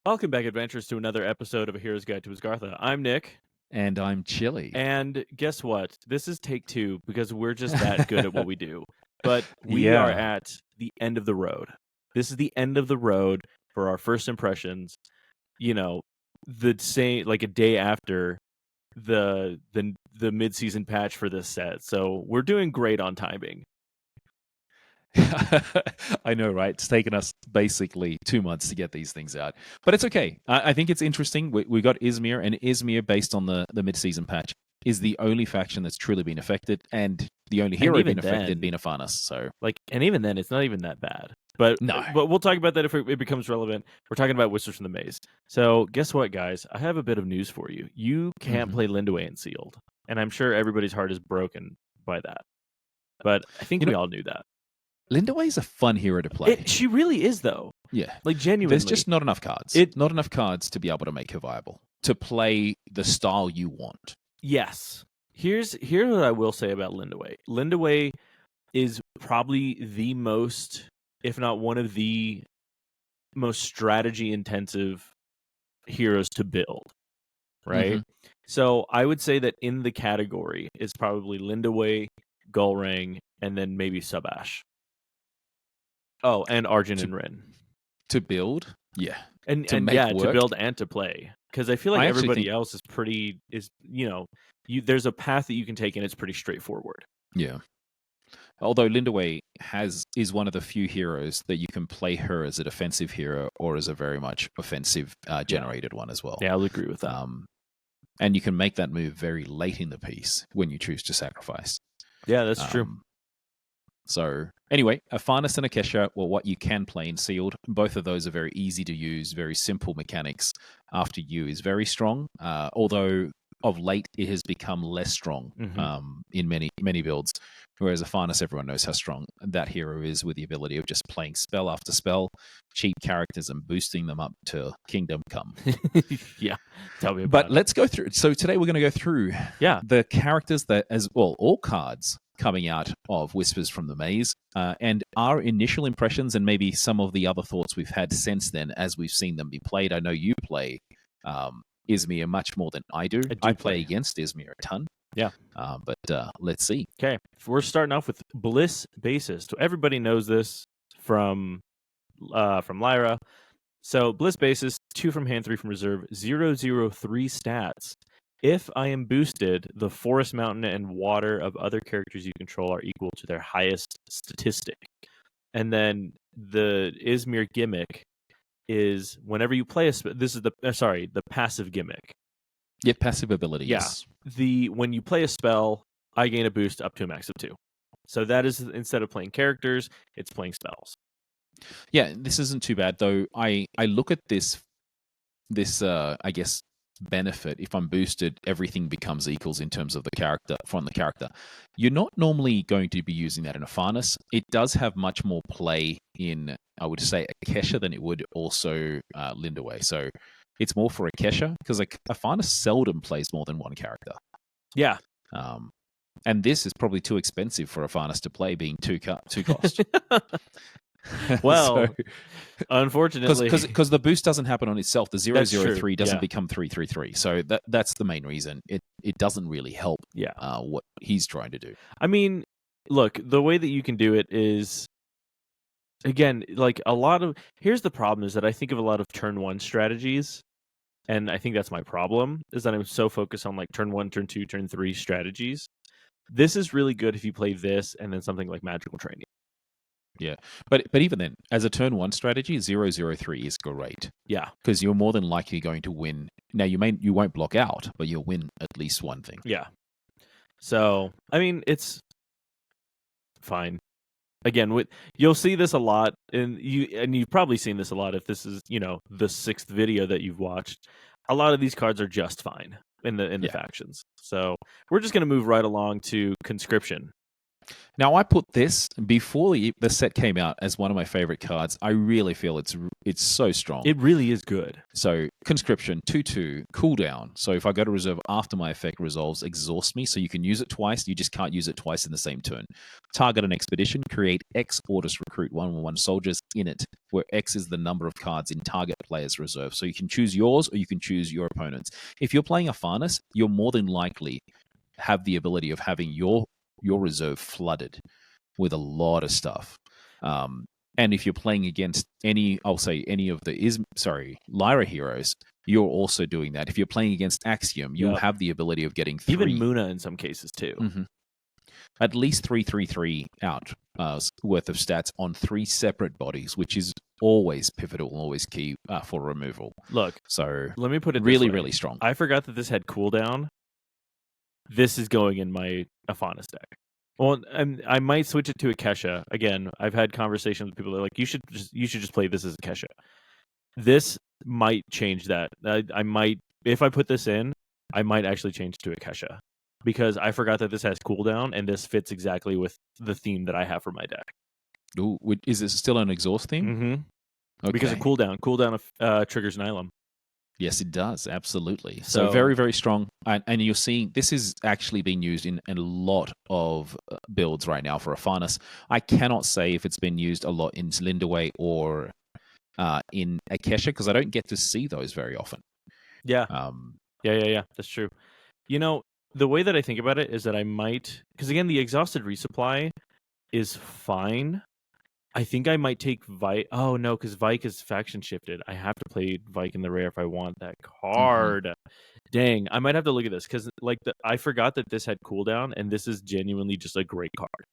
Welcome back, adventurers, to another episode of A Hero's Guide to Asgartha. I'm Nick, And I'm Chili. and guess what? This is take two because we're just that good at what we do. But we are Yeah. at the end of the road. This is the end of the road for our first impressions. You know, the same like a day after the mid-season patch for this set. So we're doing great on timing. I know, right? It's taken us basically 2 months to get these things out. But it's okay. I think it's interesting. We got Yzmir, and Yzmir, based on the mid-season patch, is the only faction that's truly been affected, and the only hero even being affected then- being Aphanas. So And even then, it's not even that bad. But No. we'll talk about that if it becomes relevant. We're talking about Whispers from the Maze. So guess what, guys? I have a bit of news for you. You can't Mhm. play Lindaway in Sealed, and I'm sure everybody's heart is broken by that. But I think we all knew that. Lindaway's a fun hero to play. She really is, though. Yeah. Like, genuinely. There's just not enough cards. Not enough cards to be able to make her viable, to play the style you want. Yes. Here's what I will say about Lindaway. Lindaway is probably the most, if not one of the most strategy-intensive heroes to build, right? Mhm. So I would say that in the category is probably Lindaway, Gullrang, and then maybe Subash. Oh, and Arjun and Rin. To build? Yeah. And to build and to play. Because I feel like everybody else is there's a path that you can take and it's pretty straightforward. Yeah. Although Lindaway is one of the few heroes that you can play her as a defensive hero or as a very much offensive generated one as well. Yeah, I'll agree with that. And you can make that move very late in the piece when you choose to sacrifice. Yeah, that's true. So anyway, Aphanas and Akesha, well, what you can play in Sealed, both of those are very easy to use, very simple mechanics. After You is very strong, although of late it has become less strong in many builds. Whereas Aphanas, everyone knows how strong that hero is with the ability of just playing spell after spell, cheap characters, and boosting them up to Kingdom Come. Yeah, tell me about it. But let's go through. So today we're going to go through the characters that, as well, all cards coming out of Whispers from the Maze, and our initial impressions and maybe some of the other thoughts we've had since then as we've seen them be played. I know you play Yzmir much more than I do. I play against Yzmir a ton. Yeah. But let's see. Okay. We're starting off with Bliss Basis. So everybody knows this from Lyra. So Bliss Basis, 2 from hand, 3 from reserve, 0/0/3 stats. If I am boosted, the forest, mountain, and water of other characters you control are equal to their highest statistic. And then the Yzmir gimmick is whenever you play this is the passive gimmick. Yeah, passive ability. Yeah. Yes. When you play a spell, I gain a boost up to a max of 2. So that is, instead of playing characters, it's playing spells. Yeah, this isn't too bad though. I look at this I guess benefit. If I'm boosted, everything becomes equals in terms of the character from the character. You're not normally going to be using that in Aphanas. It does have much more play in, I would say, Akesha than it would also Lindaway. So it's more for Akesha because Aphanas seldom plays more than one character. Yeah. And this is probably too expensive for Aphanas to play, being two cost. Well, unfortunately, because the boost doesn't happen on itself. The 0/0/3 doesn't become 3/3/3. So that's the main reason. It doesn't really help. What he's trying to do. I mean, look, the way that you can do it is, again, like here's the problem is that I think of a lot of turn 1 strategies, and I think that's my problem is that I'm so focused on like turn 1, turn 2, turn 3 strategies. This is really good if you play this and then something like Magical Training. Yeah, but even then, as a turn 1 strategy, 0/0/3 is great. Yeah, because you're more than likely going to win. Now you won't block out, but you'll win at least one thing. Yeah. So I mean, it's fine. Again, you'll see this a lot, and you've probably seen this a lot if this is the 6th video that you've watched. A lot of these cards are just fine in the factions. So we're just going to move right along to Conscription. Now, I put this before the set came out as one of my favorite cards. I really feel it's so strong. It really is good. So, Conscription, 2/2, cooldown. So, if I go to reserve after my effect resolves, exhaust me. So, you can use it twice. You just can't use it twice in the same turn. Target an expedition, create X orders, recruit 1/1 soldiers in it, where X is the number of cards in target player's reserve. So, you can choose yours or you can choose your opponent's. If you're playing a Farnus, you're more than likely have the ability of having your reserve flooded with a lot of stuff. And if you're playing against any of the Lyra heroes, you're also doing that. If you're playing against Axiom, you'll have the ability of getting 3. Even Muna in some cases too. Mm-hmm. At least 3/3/3 out worth of stats on 3 separate bodies, which is always pivotal, always key for removal. Look, so let me put it really, this way. really strong. I forgot that this had cooldown. This is going in my Aphanis deck. Well, I might switch it to a Kesha. Again, I've had conversations with people that are like, you should just play this as a Kesha. This might change that. I might, if I put this in, I might actually change to a Kesha. Because I forgot that this has cooldown, and this fits exactly with the theme that I have for my deck. Ooh, is it still an exhaust theme? Mm-hmm. Okay. Because of cooldown. Cooldown triggers Nylum. Yes, it does. Absolutely. So very, very strong. And you're seeing this is actually being used in a lot of builds right now for Aphanis. I cannot say if it's been used a lot in Lindaway or in Akesha because I don't get to see those very often. Yeah. Yeah. That's true. You know, the way that I think about it is that I might... Because again, the exhausted resupply is fine. I think I might take Vike. Oh, no, because Vike is faction shifted. I have to play Vike in the rare if I want that card. Mm-hmm. Dang, I might have to look at this because I forgot that this had cooldown, and this is genuinely just a great card.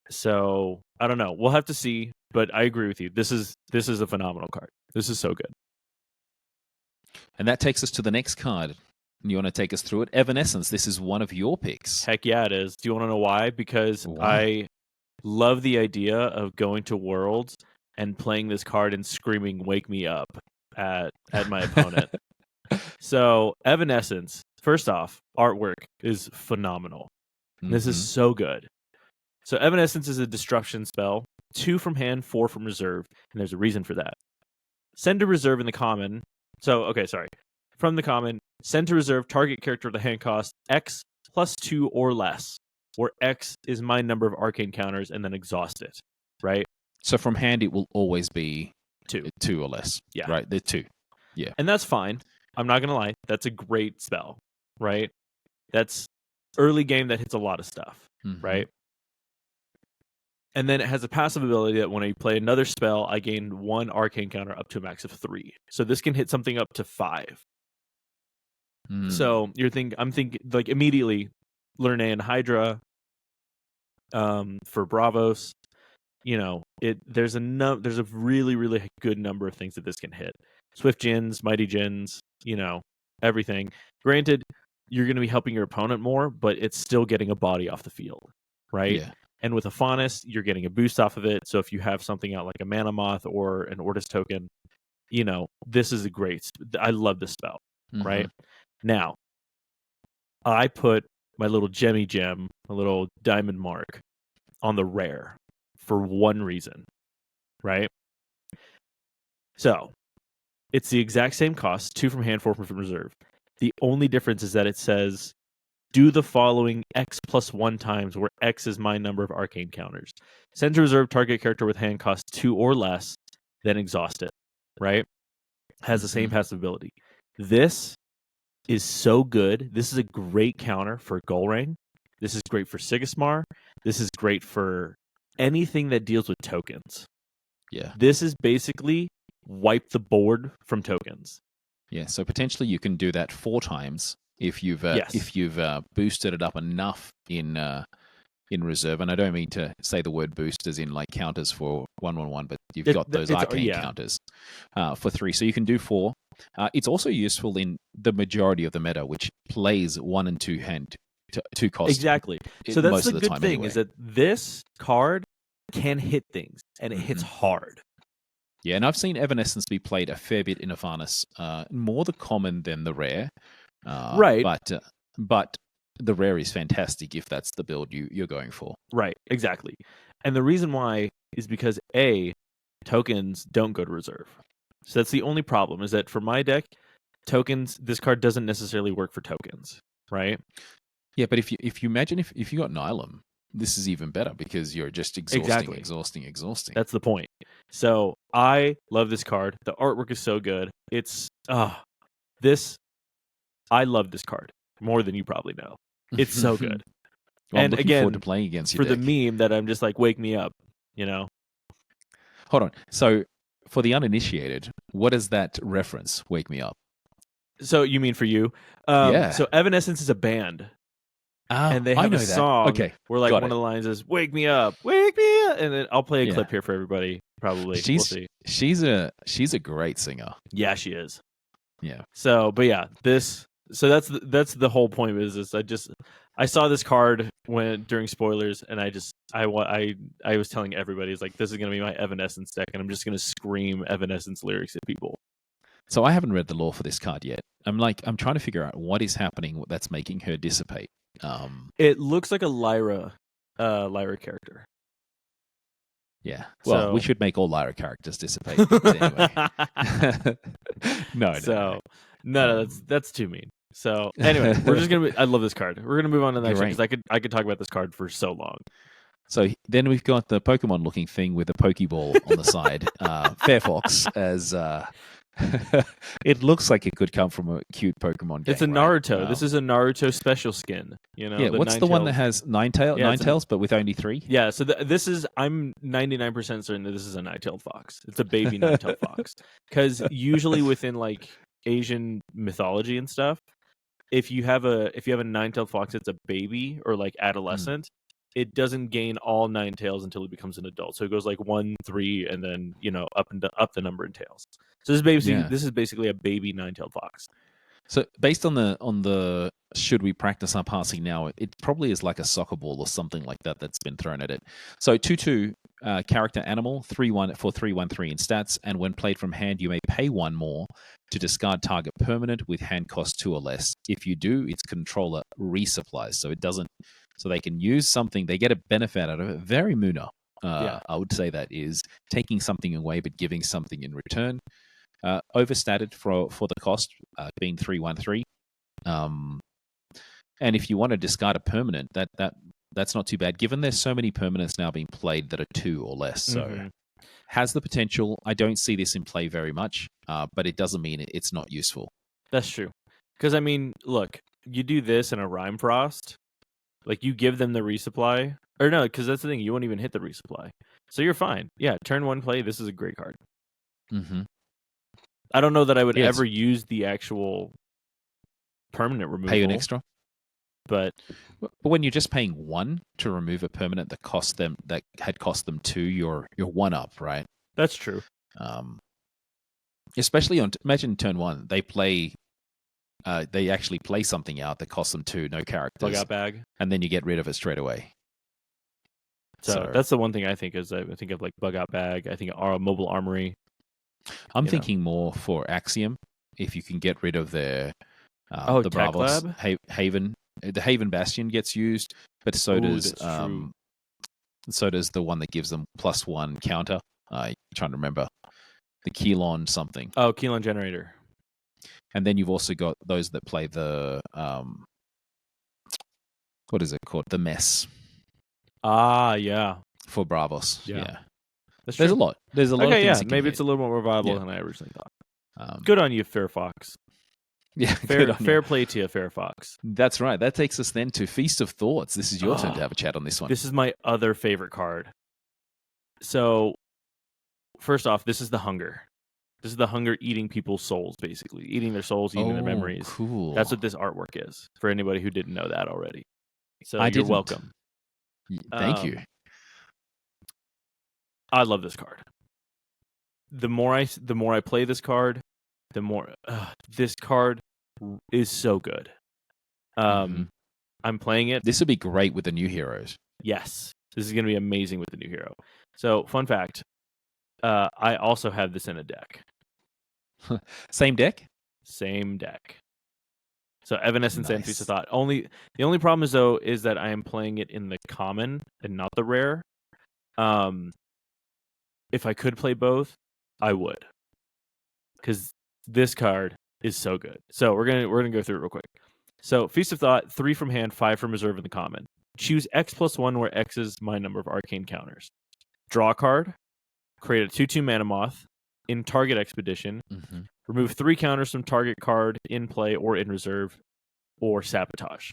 So, I don't know. We'll have to see, but I agree with you. This is a phenomenal card. This is so good. And that takes us to the next card. You want to take us through it? Evanescence, this is one of your picks. Heck yeah, it is. Do you want to know why? Because I love the idea of going to Worlds and playing this card and screaming "Wake me up" at my opponent. So Evanescence, first off, artwork is phenomenal. Mm-hmm. This is so good. So Evanescence is a disruption spell, 2 from hand, 4 from reserve, and there's a reason for that. Send to reserve in the common. So, okay, sorry. From the common, send to reserve target character with a hand cost X plus 2 or less, where X is my number of arcane counters, and then exhaust it, right? So from hand, it will always be 2. 2 or less. Yeah. Right, they're 2. Yeah. And that's fine. I'm not going to lie. That's a great spell, right? That's early game that hits a lot of stuff, right? And then it has a passive ability that when I play another spell, I gain 1 arcane counter up to a max of 3. So this can hit something up to 5. So I'm thinking like immediately Lernaean Hydra for Bravos. You know, there's a really, really good number of things that this can hit. Swift Djinns, Mighty Djinns, you know, everything. Granted, you're going to be helping your opponent more, but it's still getting a body off the field, right? Yeah. And with Aphanis, you're getting a boost off of it. So if you have something out like a Mana Moth or an Ortis token, you know, this is I love this spell, right? Now, I put my little Gemmy Gem, a little diamond mark, on the rare for one reason, right? So, it's the exact same cost, 2 from hand, 4 from reserve. The only difference is that it says, do the following X plus 1 times, where X is my number of arcane counters. Send to reserve target character with hand cost 2 or less, then exhaust it, right? Has the same passive ability. This is so good. This is a great counter for Golrang. This is great for Sigismar. This is great for anything that deals with tokens. Yeah. This is basically wipe the board from tokens. Yeah, so potentially you can do that 4 times if you've boosted it up enough in reserve. And I don't mean to say the word boost as in like counters for 1/1, but you've got those arcane counters for 3. So you can do 4. It's also useful in the majority of the meta, which plays 1 and 2 hand 2 costs. Exactly. So that's the good thing is that this card can hit things, and it hits hard. Yeah, and I've seen Evanescence be played a fair bit in Aphanis, more the common than the rare. Right. But the rare is fantastic if that's the build you're going for. Right, exactly. And the reason why is because tokens don't go to reserve. So that's the only problem, is that for my deck, tokens, this card doesn't necessarily work for tokens, right? Yeah, but if you imagine if you got Nylum, this is even better because you're just exhausting. That's the point. So I love this card. The artwork is so good. It's I love this card more than you probably know. It's so good. Well, and I'm looking again, forward to playing against you for the meme that I'm just like, wake me up, you know? Hold on. So for the uninitiated, what is that reference? Wake me up. So you mean for you? Yeah. So Evanescence is a band. And they I have know a that. song Okay, where like got one it. of the lines is "Wake me up, wake me up," and then I'll play a Yeah. clip here for everybody. Probably we'll see. She's a great singer. Yeah, she is. Yeah. So, but yeah, so that's the whole point is I saw this card during spoilers, and I was telling everybody, it's like, this is gonna be my Evanescence deck, and I'm just gonna scream Evanescence lyrics at people. So I haven't read the lore for this card yet. I'm trying to figure out what is happening that's making her dissipate. It looks like a Lyra character. Yeah. Well, we should make all Lyra characters dissipate. Anyway. No, that's too mean. So anyway, we're just gonna. I love this card. We're gonna move on to the next one because I could talk about this card for so long. So then we've got the Pokemon looking thing with a Pokeball on the side. Fairfox as it looks like it could come from a cute Pokemon game. It's a Naruto. Right? This is a Naruto special skin. You know. Yeah. What's the one that has Ninetales, but with only 3? Yeah. So this is. I'm 99% certain that this is a nine-tailed fox. It's a baby nine-tailed fox. Because usually within like Asian mythology and stuff, if you have a nine-tailed fox, it's a baby or like adolescent. It doesn't gain all 9 tails until it becomes an adult. So it goes like 1, 3, and then up the number in tails. So this is basically a baby 9-tailed fox. So based on the should we practice our passing now, it probably is like a soccer ball or something like that that's been thrown at it. So 2/2 character animal 3/1 for 3/1/3 in stats, and when played from hand, you may pay 1 more to discard target permanent with hand cost 2 or less. If you do, its controller resupplies. So it doesn't. So they can use something, they get a benefit out of it. Very Muna, I would say that is taking something away but giving something in return. Overstated for the cost, being 3/1/3. And if you want to discard a permanent, that's not too bad, given there's so many permanents now being played that are 2 or less. So has the potential. I don't see this in play very much, but it doesn't mean it's not useful. That's true. Because, I mean, look, you do this in a Rhyme Frost. Like, you give them the resupply. Or no, because that's the thing. You won't even hit the resupply. So you're fine. Yeah, turn 1 play. This is a great card. Mm-hmm. I don't know that I would ever use the actual permanent removal. Pay an extra? But when you're just paying 1 to remove a permanent that had cost them 2, you're 1 up, right? That's true. Especially imagine turn 1, they actually play something out that costs them 2, no characters. Bug out bag. And then you get rid of it straight away. So that's the one thing I think is, I think of like bug out bag. I think of mobile armory. I'm thinking more for Axiom, if you can get rid of their the Bravos Haven. The Haven Bastion gets used, but so does the one that gives them +1 counter. I'm trying to remember the Keylon something. Oh, Keylon Generator. And then you've also got those that play the what is it called? The Mess. Ah, yeah. For Bravos. Yeah. There's a lot. There's a lot of things. Maybe it's a little more viable than I originally thought. Good on you, Fair Fox. Yeah, fair play to you, Fair Fox. That's right. That takes us then to Feast of Thoughts. This is your turn to have a chat on this one. This is my other favorite card. So, first off, this is the Hunger. This is the Hunger eating people's souls, basically. Eating their souls, eating their memories. Cool. That's what this artwork is, for anybody who didn't know that already. So you're welcome. Thank you. I love this card. The more I play this card, the more this card is so good. I'm playing it. This would be great with the new heroes. Yes, this is going to be amazing with the new hero. So, fun fact: I also have this in a deck. Same deck? Same deck. So Evanescence and Feast of Nice. Thought. The only problem is that I am playing it in the common and not the rare. If I could play both, I would, because this card is so good. So we're gonna go through it real quick. So Feast of Thought, 3 from hand, 5 from reserve in the common. Choose X+1, where X is my number of arcane counters. Draw a card. Create a 2/2 mana moth in target expedition. Mm-hmm. Remove 3 counters from target card in play or in reserve, or sabotage.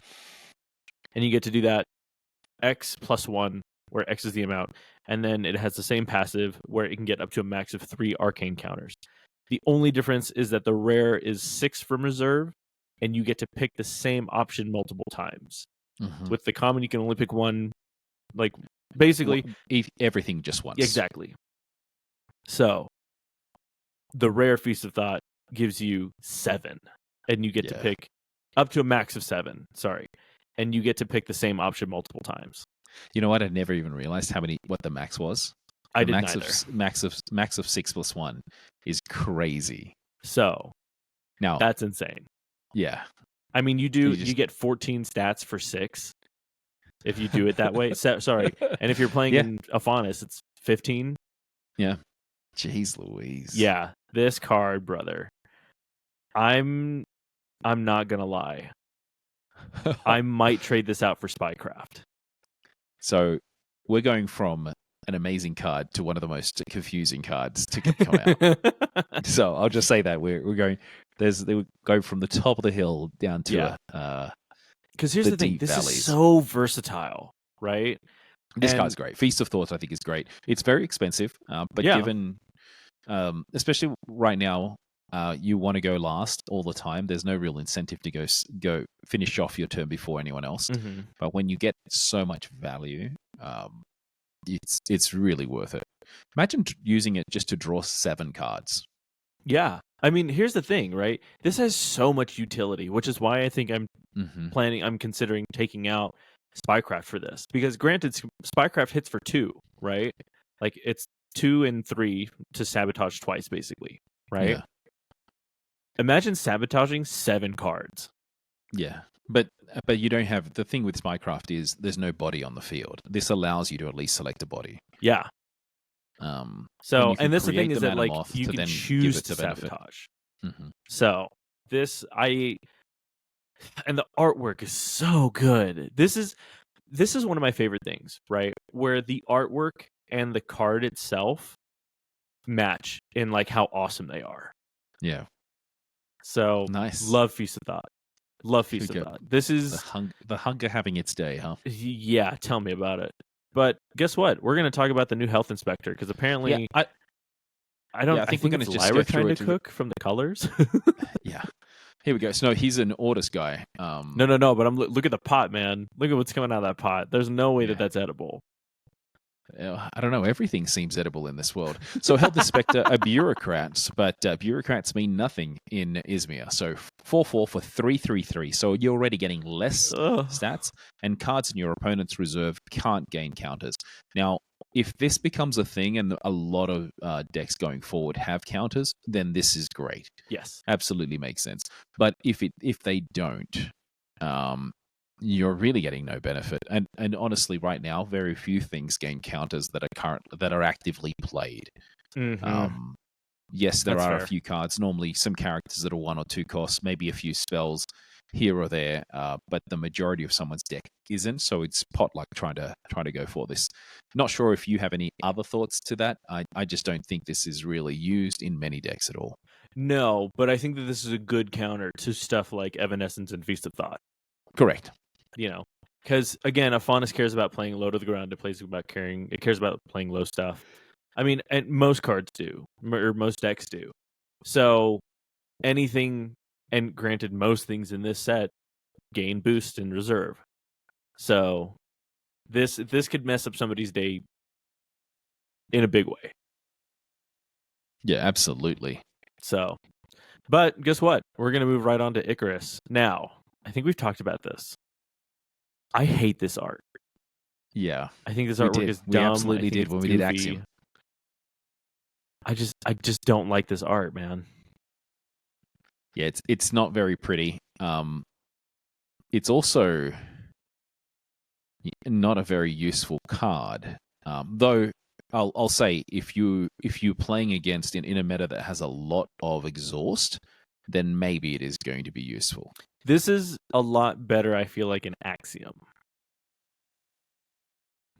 And you get to do that X+1, where X is the amount, and then it has the same passive where it can get up to a max of 3 arcane counters. The only difference is that the rare is 6 from reserve, and you get to pick the same option multiple times. Mm-hmm. With the common, you can only pick one, like, basically... everything just once. Exactly. So, the rare Feast of Thought gives you 7, and you get to pick up to a max of 7, sorry. And you get to pick the same option multiple times. You know what? I never even realized what the max was. I didn't either. Max of 6+1 is crazy. So now that's insane. Yeah. I mean, you get 14 stats for 6 if you do it that way. Sorry. And if you're playing in Afanis, it's 15. Yeah. Jeez Louise. Yeah. This card, brother. I'm not gonna lie. I might trade this out for Spycraft. So we're going from an amazing card to one of the most confusing cards to come out. So I'll just say that we're going. They go from the top of the hill down to because here's the thing. This is so versatile, right? This card's great. Feast of Thought, I think, is great. It's very expensive, but given, especially right now, you want to go last all the time. There's no real incentive to go finish off your turn before anyone else. Mm-hmm. But when you get so much value, it's really worth it. Imagine using it just to draw 7 cards. Yeah. I mean, here's the thing, right? This has so much utility, which is why I think I'm considering taking out Spycraft for this. Because granted, Spycraft hits for 2, right? Like, it's 2 and 3 to sabotage twice, basically, right? Yeah. Imagine sabotaging 7 cards. Yeah. But you don't have... The thing with Spycraft is there's no body on the field. This allows you to at least select a body. Yeah. So, and this the thing is that, like, you can choose to sabotage. Mm-hmm. So, and the artwork is so good. This is one of my favorite things, right? Where the artwork and the card itself match in, like, how awesome they are. Yeah. So, nice. Love Feast of Thought. Love Feast of Thought. This is... The hunger having its day, huh? Yeah, tell me about it. But guess what? We're going to talk about the new health inspector, because apparently... I think we're going to just Lyra trying to cook from the colors. Yeah. Here we go. So no, he's an Ortis guy. No. But look at the pot, man. Look at what's coming out of that pot. There's no way that that's edible. I don't know. Everything seems edible in this world. So Health Inspector, a bureaucrat, but bureaucrats mean nothing in Yzmir. So 4/4 for 3/3/3. So you're already getting less stats, and cards in your opponent's reserve can't gain counters. Now, if this becomes a thing and a lot of decks going forward have counters, then this is great. Yes. Absolutely makes sense. But if they don't, you're really getting no benefit. And honestly, right now, very few things gain counters that are actively played. Mm-hmm. Yes, there are a few cards, normally some characters that are 1 or 2 costs, maybe a few spells here or there, but the majority of someone's deck isn't, so it's potluck trying to go for this. Not sure if you have any other thoughts to that. I just don't think this is really used in many decks at all. No, but I think that this is a good counter to stuff like Evanescence and Feast of Thought. Correct. You know, because again, Afanis cares about playing low to the ground. It cares about playing low stuff. I mean, and most cards do, or most decks do. So anything, and granted, most things in this set gain boost in reserve. So this could mess up somebody's day in a big way. Yeah, absolutely. So, but guess what? We're gonna move right on to Icarus now. I think we've talked about this. I hate this art. Yeah. I think this artwork is dumb. We absolutely did when we did Axiom. I just don't like this art, man. Yeah, it's not very pretty. it's also not a very useful card. Though I'll say if you're playing against in a meta that has a lot of exhaust, then maybe it is going to be useful. This is a lot better, I feel like, in Axiom.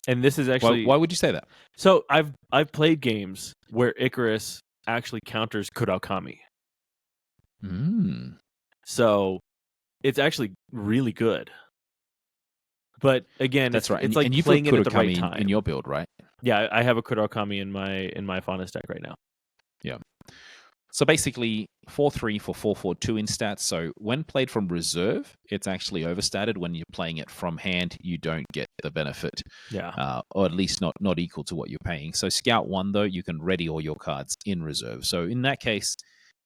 And this is actually Why would you say that? So I've played games where Icarus actually counters Kuraokami. So it's actually really good. But again, that's right. It's And like you've playing got it at the right Kuraokami time. in your build, right? Yeah, I have a Kuraokami in my Fauna deck right now. Yeah. So basically, 4/3 for 4/4/2 in stats. So when played from reserve, it's actually overstated. When you're playing it from hand, you don't get the benefit. Yeah. Or at least not equal to what you're paying. So Scout 1, though, you can ready all your cards in reserve. So in that case,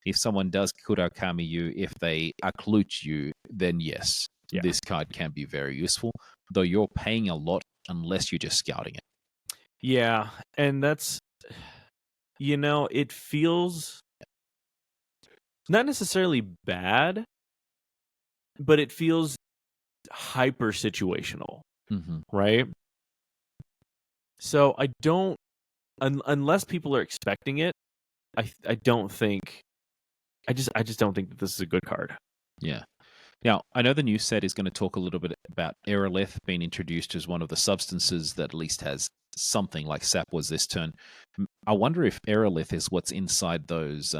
if someone does Kuraokami you, if they occlude you, then yes, this card can be very useful, though you're paying a lot unless you're just scouting it. Yeah, and that's, it feels not necessarily bad, but it feels hyper situational, right? So I don't, unless people are expecting it, I don't think, I just don't think that this is a good card. Yeah. Now, I know the new set is going to talk a little bit about aerolith being introduced as one of the substances that at least has something like sap was this turn. I wonder if aerolith is what's inside those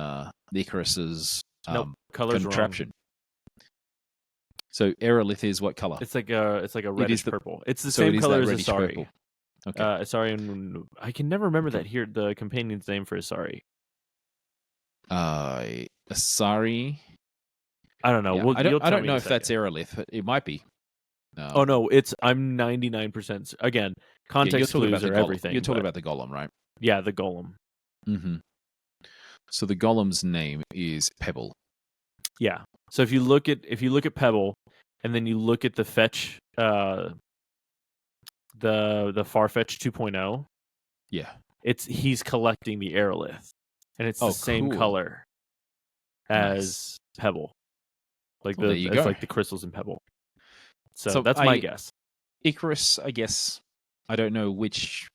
Icarus's color's contraption. wrong. So aerolith is what color? It's like a reddish purple. It's the so same it is color that as reddish Asari. purple. Okay. Asari, and I can never remember that here. The companion's name for Asari. Asari. I don't know. Yeah, Well, I don't know if that's aerolith. It might be. Oh no, I'm 99%. Again, context clues are everything. You're talking about the golem, right? Yeah, the golem. Mm-hmm. So the golem's name is Pebble. Yeah. So if you look at Pebble, and then you look at the fetch, the Farfetch 2.0. Yeah. He's collecting the aerolith, and it's the same color as Pebble. Like it's like the crystals in Pebble. So that's my guess. Icarus, I guess. I don't know which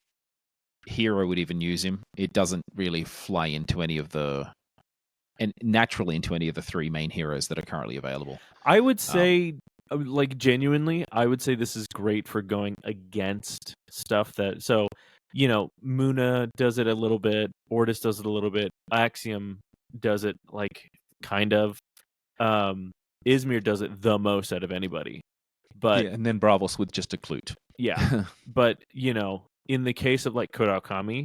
hero would even use him. It doesn't really fly into any of the three main heroes that are currently available. I would say, like, genuinely, I would say this is great for going against stuff that. So, Muna does it a little bit. Ortis does it a little bit. Axiom does it, like, kind of. Yzmir does it the most out of anybody. But and then Bravos with just a clute. Yeah, but in the case of like Kuraokami,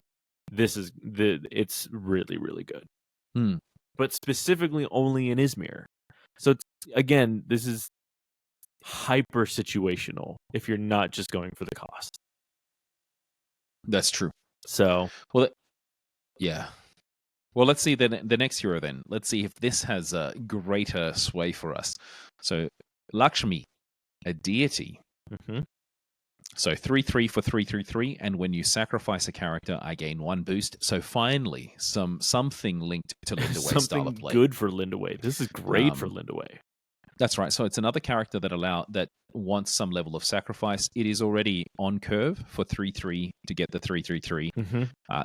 it's really, really good. But specifically only in Yzmir. So again, this is hyper situational if you're not just going for the cost. That's true. So yeah. Well, let's see the next hero then. Let's see if this has a greater sway for us. So Lakshmi, a deity. So 3/3 for 3/3/3, and when you sacrifice a character, I gain 1 boost. So finally, something linked to Lindaway's style of play. Something good for Lindaway. This is great for Lindaway. That's right. So it's another character that wants some level of sacrifice. It is already on curve for 3/3 to get the 3/3/3.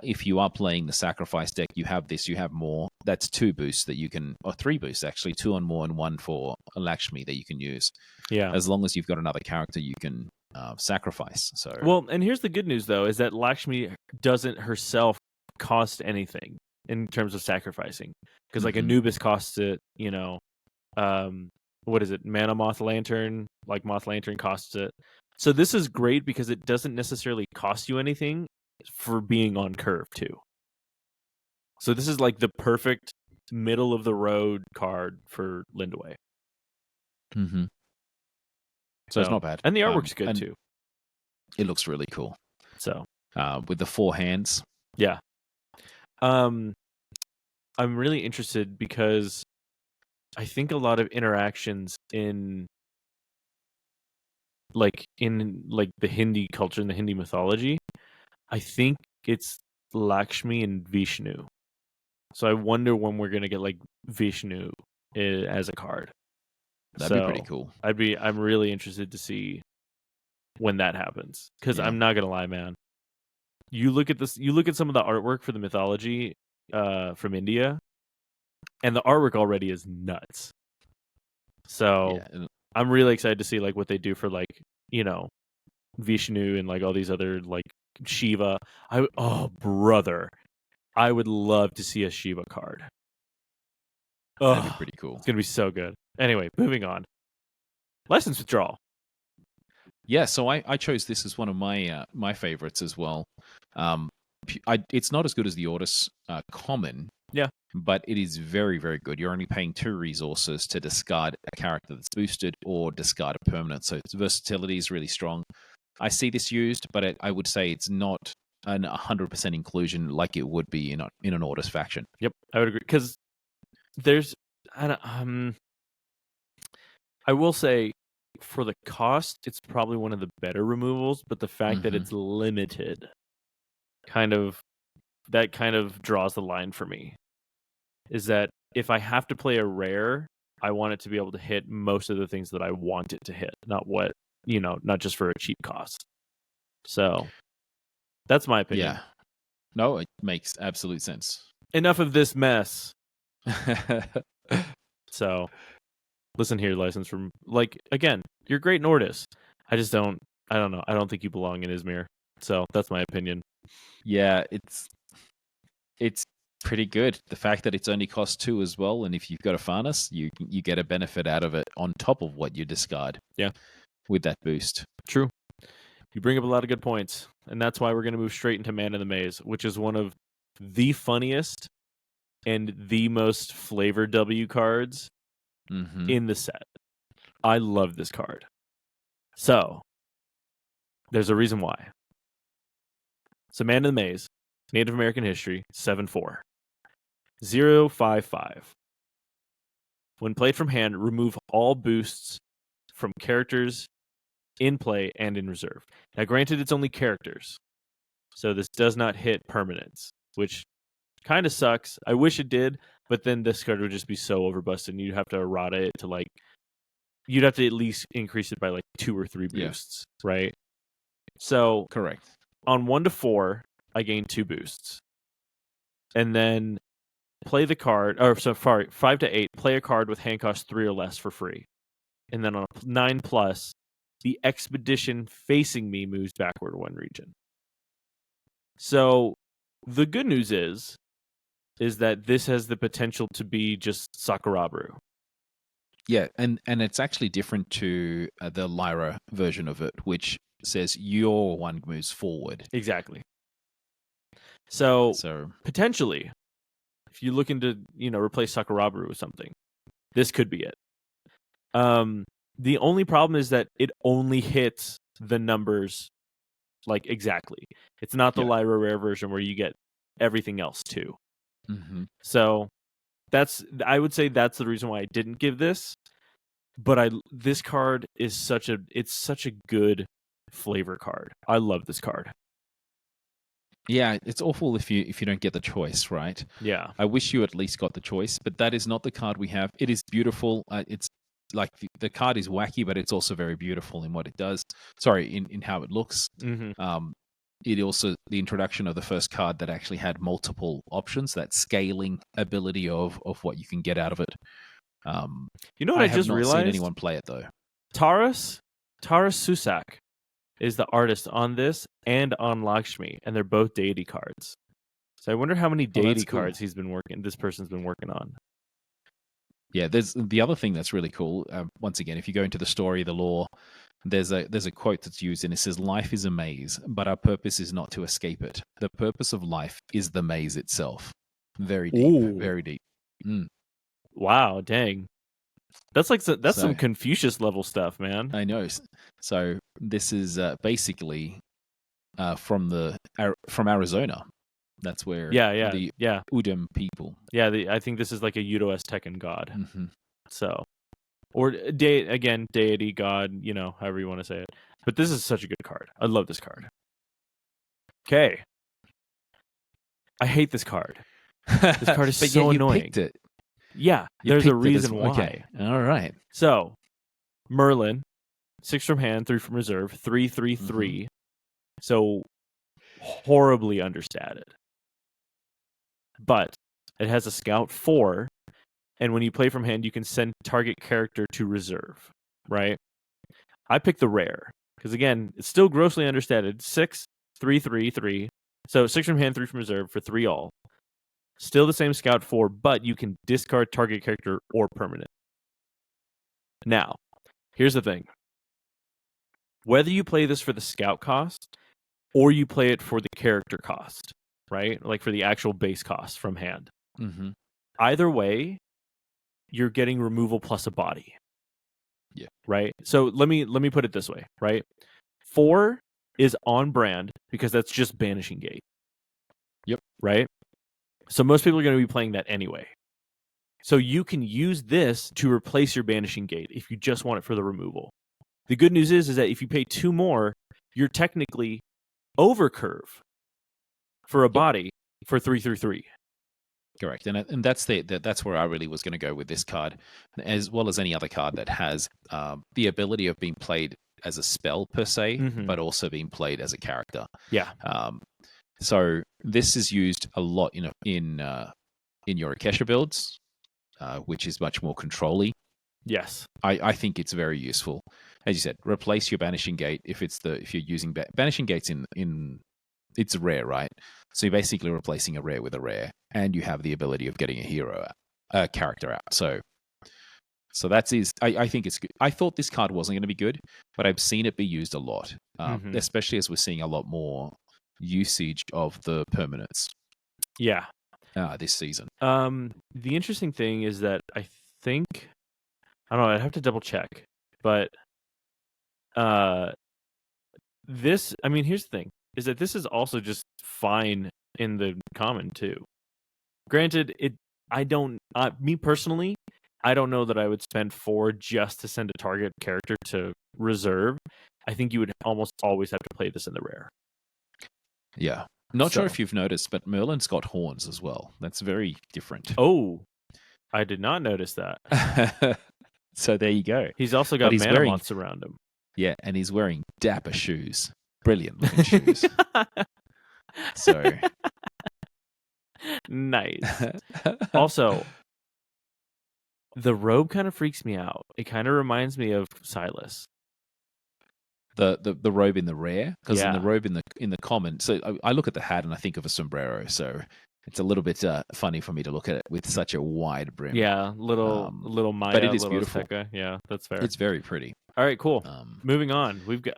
If you are playing the sacrifice deck, you have this. You have more. That's 2 boosts that you can, or 3 boosts actually, 2 on more and 1 for Lakshmi that you can use. Yeah. As long as you've got another character you can sacrifice. So well, and here's the good news though, is that Lakshmi doesn't herself cost anything in terms of sacrificing, because like Anubis costs it. What is it? Mana Moth Lantern, like Moth Lantern costs it. So this is great because it doesn't necessarily cost you anything for being on curve too. So this is like the perfect middle of the road card for Lindaway. So it's not bad. And the artwork's good too. It looks really cool. So with the 4 hands. Yeah. I'm really interested because I think a lot of interactions in the Hindi culture and the Hindi mythology, I think it's Lakshmi and Vishnu. So I wonder when we're gonna get like Vishnu as a card. That'd be pretty cool. I'm really interested to see when that happens, because Yeah. I'm not gonna lie, man. You look at some of the artwork for the mythology from India, and the artwork already is nuts. So Yeah. I'm really excited to see like what they do for like, you know, Vishnu and like all these other like Shiva. Brother, I would love to see a Shiva card. That'd be Oh, pretty cool. it's gonna be so good. Anyway, moving on. License withdrawal. Yeah, so I chose this as one of my favorites as well. It's not as good as the Ortis common. Yeah. But it is very, very good. You're only paying 2 resources to discard a character that's boosted or discard a permanent. So its versatility is really strong. I see this used, but I would say it's not an 100% inclusion like it would be in an Ortis faction. Yep, I would agree, because there's, I will say, for the cost, it's probably one of the better removals, but the fact that it's limited kind of draws the line for me. Is that if I have to play a rare, I want it to be able to hit most of the things that I want it to hit, not just for a cheap cost. So that's my opinion. Yeah. No, it makes absolute sense. Enough of this mess. So listen here, license from, like, again, you're great in Ortis. I don't know. I don't think you belong in Yzmir. So that's my opinion. Yeah, it's pretty good. The fact that it's only cost 2 as well, and if you've got a Farnus, you get a benefit out of it on top of what you discard. Yeah. With that boost. True. You bring up a lot of good points, and that's why we're going to move straight into Man in the Maze, which is one of the funniest and the most flavor W cards in the set. I love this card. So, there's a reason why. So, Man in the Maze, Native American history, 7/4. 0/5/5. When played from hand, remove all boosts from characters in play and in reserve. Now, granted, it's only characters, so this does not hit permanents, which kind of sucks. I wish it did, but then this card would just be so overbusted, and you'd have to errata it to like, you'd have to at least increase it by like 2 or 3 boosts, right? So, correct. On 1 to 4, I gain 2 boosts, and then play the card. 5 to 8, play a card with hand cost 3 or less for free, and then on a 9+, the expedition facing me moves backward 1 region. So the good news is that this has the potential to be just Sakurabru. Yeah, and it's actually different to the Lyra version of it, which says your 1 moves forward. Exactly. So potentially, if you look into, replace Sakurabru with something, this could be it. The only problem is that it only hits the numbers like exactly. It's not the Lyra rare version where you get everything else too. So I would say that's the reason why I didn't give this. But this card is such a good flavor card. I love this card. Yeah, it's awful if you don't get the choice, right? Yeah. I wish you at least got the choice, but that is not the card we have. It is beautiful. It's like the card is wacky, but it's also very beautiful in what it does. Sorry, in how it looks. It also, the introduction of the first card that actually had multiple options, that scaling ability of what you can get out of it. You know what I just have not realized? seen anyone play it though. Taras Susak is the artist on this and on Lakshmi, and they're both deity cards. So I wonder how many deity cards this person's been working on. Yeah, there's the other thing that's really cool. Once again, if you go into the story, the lore, there's a quote that's used, and it says, "Life is a maze, but our purpose is not to escape it. The purpose of life is the maze itself." Very deep, very deep. Wow, dang. That's some Confucius level stuff, man. I know. So this is basically from Arizona. That's where the Udam people. Yeah, I think this is like a Udo-Aztecan god. So, or deity, god, however you want to say it. But this is such a good card. I love this card. Okay. I hate this card. This card is so annoying. Picked it. Yeah, there's a reason why. Okay. All right. So, Merlin, 6 from hand, 3 from reserve, 3/3/3. So horribly understated. But it has a scout 4, and when you play from hand, you can send target character to reserve, right? I picked the rare, because again, it's still grossly understated. 6, 3/3/3. So 6 from hand, 3 from reserve for 3 all. Still the same scout 4, but you can discard target character or permanent. Now, here's the thing. Whether you play this for the scout cost, or you play it for the character cost, right? Like for the actual base cost from hand. Either way, you're getting removal plus a body. Yeah. Right? So let me put it this way, right? 4 is on brand because that's just Banishing Gate. Yep. Right? So most people are going to be playing that anyway. So you can use this to replace your Banishing Gate if you just want it for the removal. The good news is that if you pay 2 more, you're technically over curve for a body for 3/3/3. Correct, and that's where I really was going to go with this card, as well as any other card that has the ability of being played as a spell per se, but also being played as a character. Yeah. So this is used a lot in your Akesha builds, which is much more control-y. Yes. I think it's very useful. As you said, replace your Banishing Gate if you're using Banishing Gates in it's rare, right? So you're basically replacing a rare with a rare, and you have the ability of getting a character out. So that's I think it's good. I thought this card wasn't going to be good, but I've seen it be used a lot, especially as we're seeing a lot more usage of the permanents. Yeah. This season. The interesting thing is that I think, I don't know, I'd have to double check, but here's the thing, is that this is also just fine in the common too. Granted, me personally, I don't know that I would spend 4 just to send a target character to reserve. I think you would almost always have to play this in the rare. Yeah. Not sure if you've noticed, but Merlin's got horns as well. That's very different. Oh, I did not notice that. So there you go. He's also got mana moths around him. Yeah, and he's wearing dapper shoes. Brilliant looking shoes. So nice. Also, the robe kind of freaks me out. It kind of reminds me of Silas. The robe in the rare, because in the robe in the common. So I look at the hat and I think of a sombrero. So it's a little bit funny for me to look at it with such a wide brim. Yeah, little Maya, but it is beautiful. Azteca. Yeah, that's fair. It's very pretty. All right, cool. Moving on. We've got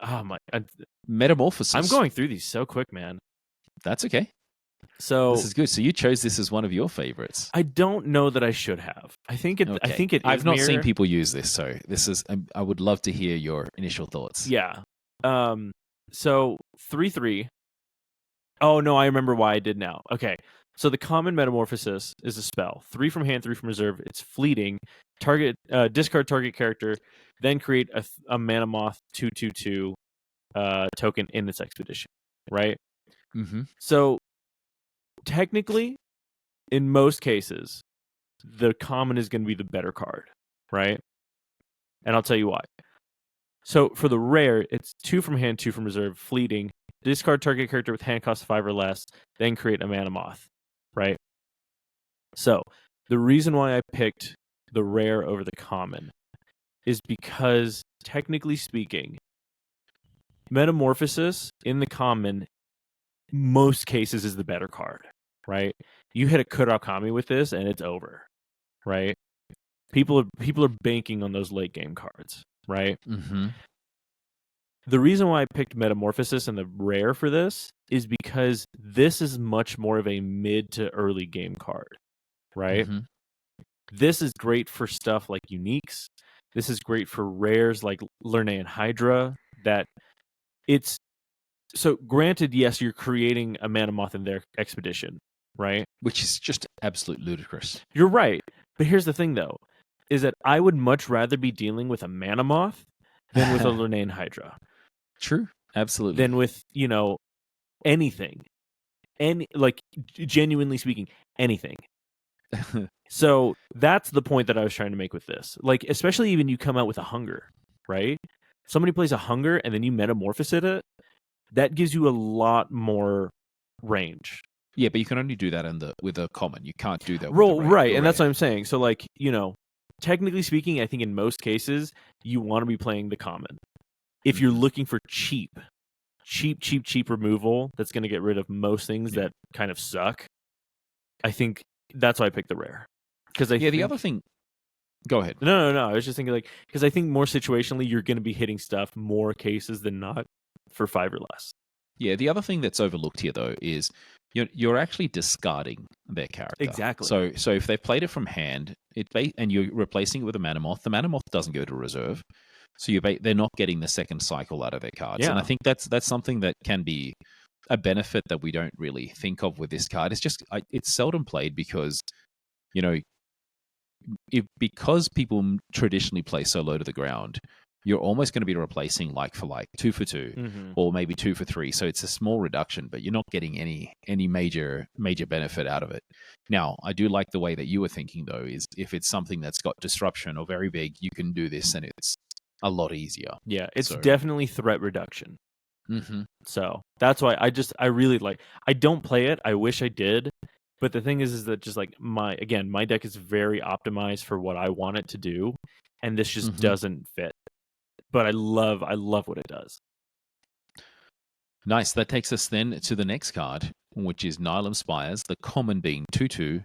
Metamorphosis. I'm going through these so quick, man. That's okay. So this is good. So you chose this as one of your favorites. I don't know that I should have. I think it. Okay. I've not seen people use this, so this is. I would love to hear your initial thoughts. Yeah. So 3/3. Oh no, I remember why I did now. Okay. So the common Metamorphosis is a spell. 3 from hand, 3 from reserve. It's fleeting. Discard target character, then create a Mana Moth 2/2/2 token in this expedition. Right. So technically, in most cases, the common is going to be the better card, right? And I'll tell you why. So for the rare, it's 2 from hand, 2 from reserve, fleeting. Discard target character with hand cost 5 or less, then create a Mana Moth, right? So the reason why I picked the rare over the common is because, technically speaking, Metamorphosis in the common, most cases, is the better card, right? You hit a Kurakami with this, and it's over, right? People are banking on those late game cards, right? The reason why I picked Metamorphosis and the rare for this is because this is much more of a mid to early game card, right? This is great for stuff like uniques. This is great for rares like Lernaean Hydra. So granted, yes, you're creating a Mana Moth in their expedition, right? Which is just absolute ludicrous. You're right. But here's the thing, though, is that I would much rather be dealing with a Mana Moth than with a Lernaean Hydra. True. Absolutely. Than with, anything. Genuinely speaking, anything. So that's the point that I was trying to make with this. Like, especially even you come out with a Hunger, right? Somebody plays a hunger and then you metamorphose it, that gives you a lot more range. Yeah, but you can only do that with a common. You can't do that with a Right, the and that's rare. what I'm saying. So, like, technically speaking, I think in most cases, you want to be playing the common. If you're looking for cheap removal that's going to get rid of most things that kind of suck, I think that's why I picked the rare. Because the other thing... Go ahead. No. I was just thinking, like, because I think more situationally, you're going to be hitting stuff more cases than not for 5 or less. Yeah, the other thing that's overlooked here, though, is you're actually discarding their character. Exactly. So if they've played it from hand, and you're replacing it with a Manamoth, the Manamoth doesn't go to reserve, so they're not getting the second cycle out of their cards. Yeah. And I think that's something that can be a benefit that we don't really think of with this card. It's just it's seldom played because because people traditionally play so low to the ground, you're almost going to be replacing like for like 2 for 2 or maybe 2 for 3. So it's a small reduction, but you're not getting any major benefit out of it. Now, I do like the way that you were thinking, though, is if it's something that's got disruption or very big, you can do this and it's a lot easier. Yeah, it's definitely threat reduction. So that's why I really like. I don't play it. I wish I did. But the thing is that just like my deck is very optimized for what I want it to do, and this just doesn't fit. But I love what it does. Nice. That takes us then to the next card, which is Nylum Spires, the common being 2/2.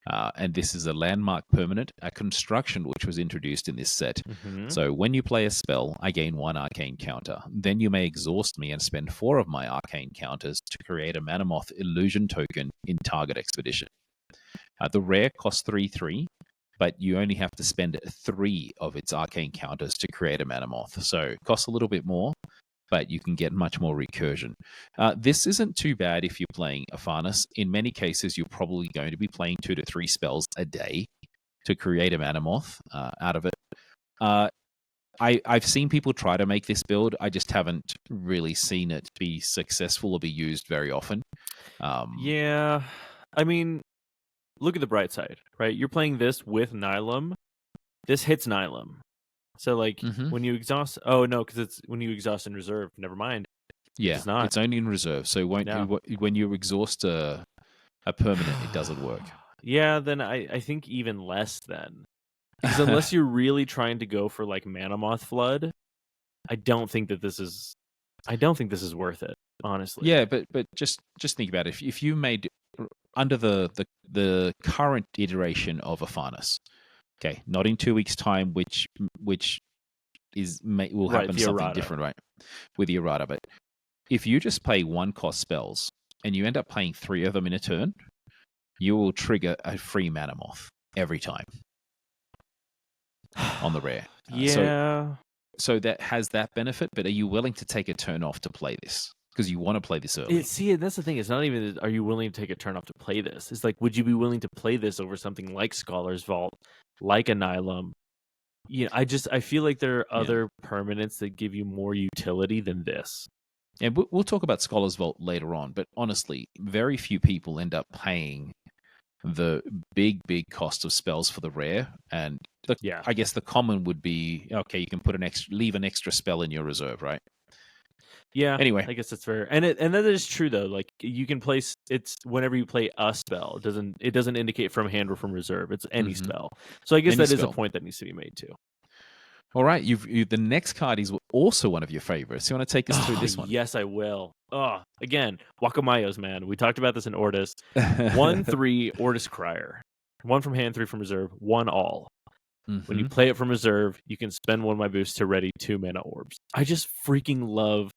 And this is a landmark permanent, a construction which was introduced in this set. So when you play a spell, I gain 1 arcane counter. Then you may exhaust me and spend 4 of my arcane counters to create a Manamoth illusion token in target expedition. The rare costs 3/3, but you only have to spend 3 of its arcane counters to create a Manamoth. So it costs a little bit more, but you can get much more recursion. This isn't too bad if you're playing Aphanis. In many cases, you're probably going to be playing 2 to 3 spells a day to create a Manamoth out of it. I've seen people try to make this build. I just haven't really seen it be successful or be used very often. Yeah, I mean, look at the bright side, right? You're playing this with Nylum. This hits Nylum. So, like, when you exhaust... Oh, no, because it's when you exhaust in reserve. Never mind. Yeah, it's not. It's only in reserve. So when you exhaust a permanent, it doesn't work. Yeah, then I think even less then. Because unless you're really trying to go for, like, Manamoth Flood, I don't think this is worth it, honestly. Yeah, but just think about it. If you made... under the current iteration of Aphanis, okay, not in 2 weeks' time, which will happen something different, right? With the errata, but if you just play 1-cost spells and you end up playing 3 of them in a turn, you will trigger a free Manamoth every time on the rare. Yeah. So that has that benefit, but are you willing to take a turn off to play this? Because you want to play this early. That's the thing. It's not even, are you willing to take a turn off to play this? It's like, would you be willing to play this over something like Scholar's Vault, like a Nylum? Yeah, I feel like there are other permanents that give you more utility than this. And we'll talk about Scholar's Vault later on, but honestly, very few people end up paying the big cost of spells for the rare. And I guess the common would be, okay, you can leave an extra spell in your reserve, right? Yeah. Anyway, I guess that's fair, and that is true though. Like, you can place it's whenever you play a spell. It doesn't indicate from hand or from reserve. It's any spell. So I guess that is a point that needs to be made too. All right, the next card is also one of your favorites. You want to take us through this one? Yes, I will. Again, Wakamayos, man. We talked about this in Ortis. 1/3 Ortis Crier. 1 from hand, 3 from reserve. 1 all. When you play it from reserve, you can spend 1 of my boosts to ready 2 mana orbs. I just freaking love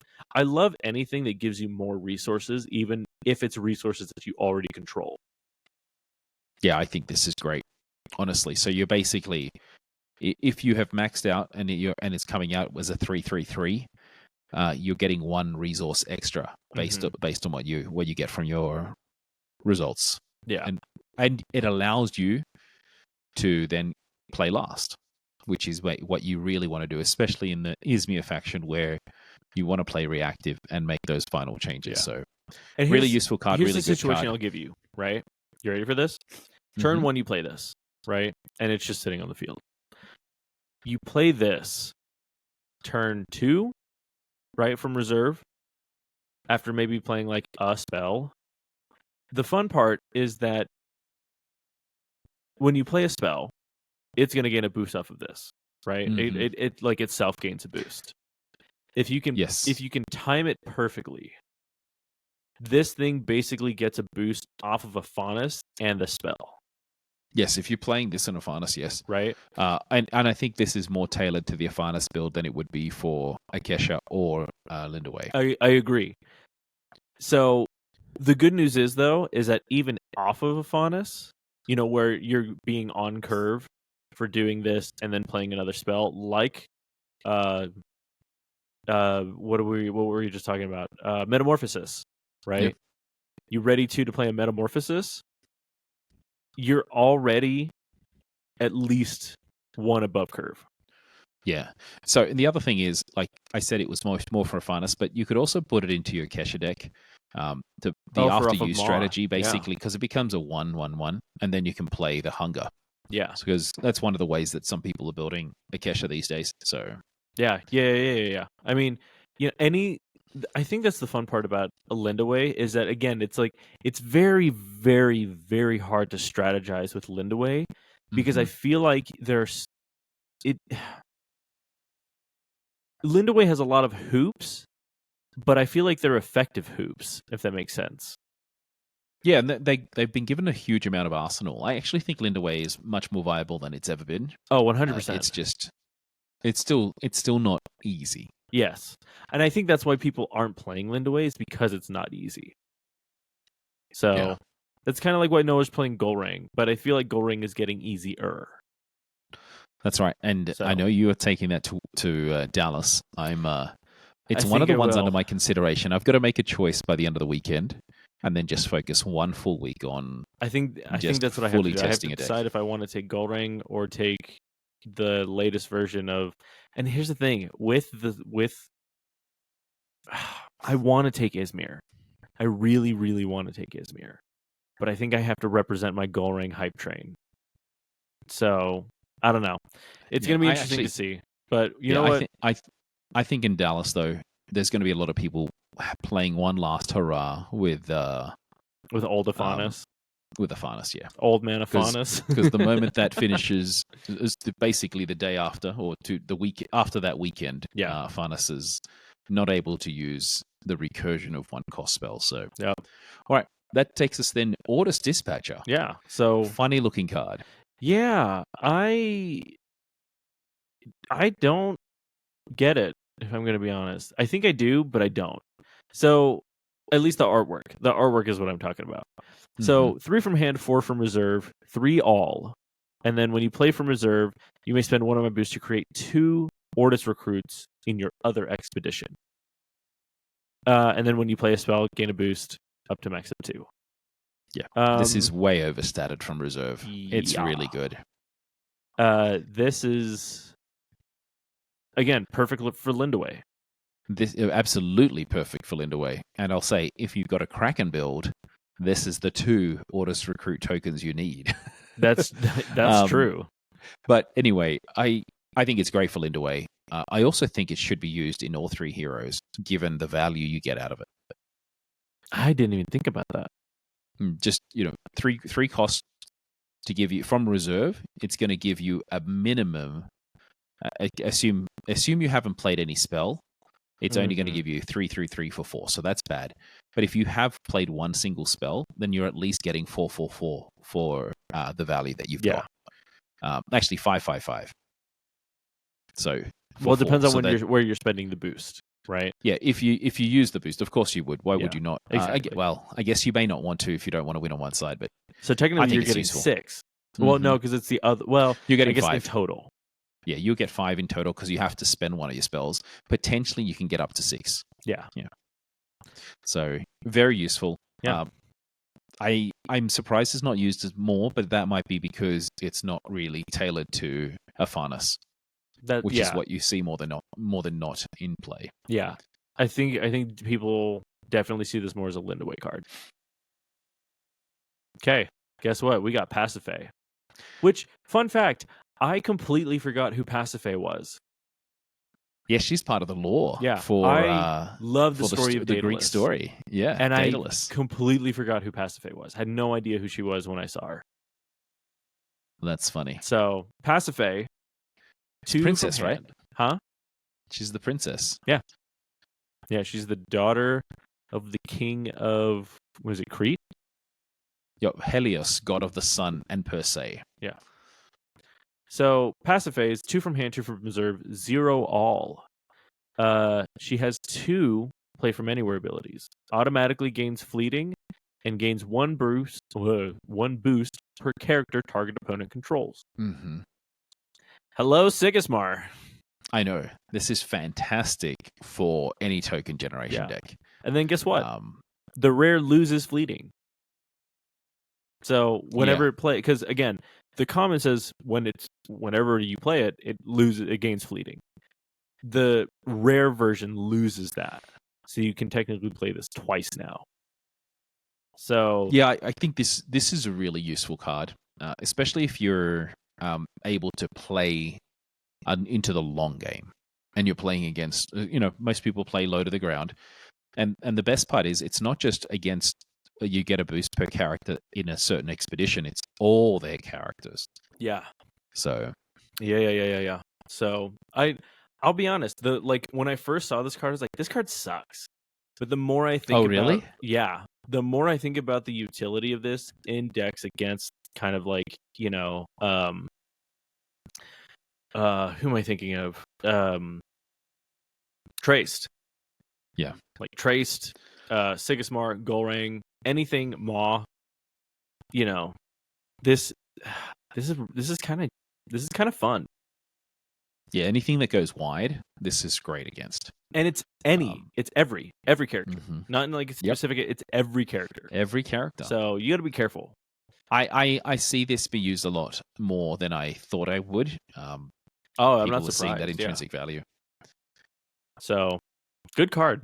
anything that gives you more resources, even if it's resources that you already control. Yeah, I think this is great, honestly. So you're basically, if you have maxed out and it's coming out as a 3/3/3, you're getting 1 resource extra based on what you get from your results. Yeah, and it allows you to then play last, which is what you really want to do, especially in the Yzmir faction where you want to play reactive and make those final changes. Yeah. So, and really useful card. Here's really the situation good card. I'll give you. Right, you ready for this? Turn 1, you play this, right, and it's just sitting on the field. You play this. turn 2, right, from reserve, after maybe playing like a spell. The fun part is that when you play a spell, it's going to gain a boost off of this, right? Mhm. It like itself gains a boost. If you can Yes. time it perfectly, this thing basically gets a boost off of a Faunus and the spell, Yes, if you're playing this on Aphanis, yes. right? And I think this is more tailored to the Aphanis build than it would be for Akesha or Lindaway. I agree. So the good news is though is that even off of a Faunus, where you're being on curve for doing this and then playing another spell, like what were you just talking about? Metamorphosis, right? Yep. You ready to play a Metamorphosis? You're already at least one above curve. Yeah. So the other thing is, like I said, it was more for Aphanis, but you could also put it into your Kesha deck. The after off of use Maw. strategy, Yeah. basically, because it becomes a 1/1/1, and then you can play the Hunger. Yeah. Because that's one of the ways that some people are building Akesha these days. So Yeah. I mean, I think that's the fun part about a Lindaway is that again, it's very, very, very hard to strategize with Lindaway because I feel like Lindaway has a lot of hoops, but I feel like they're effective hoops, if that makes sense. yeah, and they've been given a huge amount of arsenal. I actually think Lindaway is much more viable than it's ever been. Oh, 100%. It's just it's still not easy. Yes. And I think that's why people aren't playing Lindaway is because it's not easy. So Yeah. that's kind of like why Noah's playing Golrang, but I feel like Golrang is getting easier. That's right. And So- I know you are taking that to Dallas. It's I one of think the I ones will. under my consideration. I've got to make a choice by the end of the weekend and then just focus one full week on I think just that's what I have to fully do. I have testing to a deck. decide if I want to take Golrang or take the latest version of. And here's the thing with I want to take Yzmir. I really, really want to take Yzmir, but I think I have to represent my Golrang hype train. So I don't know. It's Yeah, going to be I interesting actually- to see. But you know what? I think in Dallas though, there's going to be a lot of people playing one last hurrah with With Aphanis, Aphanis, yeah. old man Aphanis. Because the moment that finishes is basically the day after or the week after that weekend, Yeah. Aphanis is not able to use the recursion of one cost spell. So Yep. All right. That takes us then Ordis Dispatcher. Yeah. So Funny looking card. yeah, I don't get it, if I'm going to be honest. I think I do, but I don't. So at least the artwork. The artwork is what I'm talking about. So 3 from hand, 4 from reserve, 3 all. And then when you play from reserve, you may spend 1 of my boosts to create 2 Ordis recruits in your other expedition. And then when you play a spell, gain a boost up to max of 2. Yeah. This is way overstated from reserve. It's yeah. really good. This is, again, perfect for Lindaway. This absolutely perfect for Lindaway. And I'll say, if you've got a Kraken build, this is the 2 Ordis recruit tokens you need. That's true. But anyway, I think it's great for Lindaway. I also think it should be used in all 3 heroes, given the value you get out of it. I didn't even think about that. Just 3 costs to give you from reserve. It's going to give you a minimum. Assume you haven't played any spell. It's only going to give you 3/3/3 for 4, so that's bad. But if you have played one single spell, then you're at least getting 4/4/4 for the value that you've got. Actually, 5/5/5. So, well, it depends on where you're spending the boost, right? Yeah, if you use the boost, of course you would. Why would you not? Exactly. I guess you may not want to if you don't want to win on one side, but so I technically think you're it's getting useful. 6. Well, no, because it's the other. Well, you're getting I guess 5 in total. Yeah, you'll get 5 in total because you have to spend one of your spells. Potentially, you can get up to 6. Yeah. So very useful. Yeah. I'm surprised it's not used as more, but that might be because it's not really tailored to Aphanis, which is what you see more than not in play. Yeah, I think people definitely see this more as a Lindaway card. Okay, guess what? We got Pasiphae. Which, fun fact, I completely forgot who Pasiphae was. Yeah, she's part of the lore. Yeah, for I love the for story of the Greek Daedalus. story. Yeah, And Daedalus. I completely forgot who Pasiphae was. Had no idea who she was when I saw her. That's funny. So Pasiphae, two Princess, from right? hand. Huh? She's the princess. Yeah, she's the daughter of the king of, was it Crete? Yo, Helios, god of the sun, and per se. Yeah. So Pasiphae is 2 from hand, 2 from reserve, 0 all. She has 2 play from anywhere abilities. Automatically gains fleeting and gains one boost per character target opponent controls. Mm-hmm. Hello, Sigismar. I know. This is fantastic for any token generation Yeah. deck. And then guess what? The rare loses fleeting. So whenever it play, because again, the common says whenever you play it, it gains fleeting. The rare version loses that, so you can technically play this twice now. So yeah, I think this is a really useful card, especially if you're able to play into the long game, and you're playing against. Most people play low to the ground, and the best part is it's not just against. You get a boost per character in a certain expedition. It's all their characters. Yeah. So. Yeah. So I'll be honest. When I first saw this card, I was like, this card sucks. But the more I think, really? Yeah. The more I think about the utility of this in decks against kind of like who am I thinking of? Traced. Yeah. Like Traced, Sigismar, Golrang, anything Maw. This is kind of fun. Yeah, anything that goes wide, this is great against. And it's it's every character, not in like a specific. It's every character. Every character. So you got to be careful. I see this be used a lot more than I thought I would. I'm not surprised. Seeing that intrinsic value. So good card.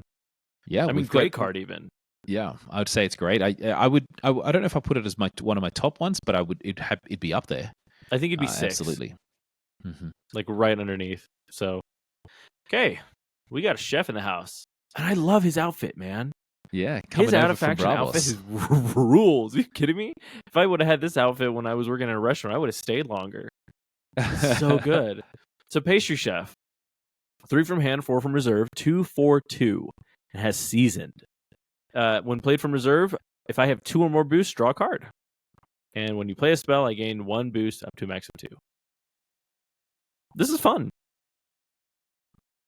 Yeah, I mean, great card even. Yeah, I would say it's great. I don't know if I put it as one of my top ones, but it'd be up there. I think it'd be 6. Absolutely. Mm-hmm. Like right underneath. So, okay, we got a chef in the house, and I love his outfit, man. Yeah, his out of faction outfit is rules. Are you kidding me? If I would have had this outfit when I was working at a restaurant, I would have stayed longer. So good. So pastry chef, 3 from hand, 4 from reserve, 2/4/2, and has seasoned. When played from reserve, if I have 2 or more boosts, draw a card. And when you play a spell, I gain 1 boost up to a max of 2. This is fun.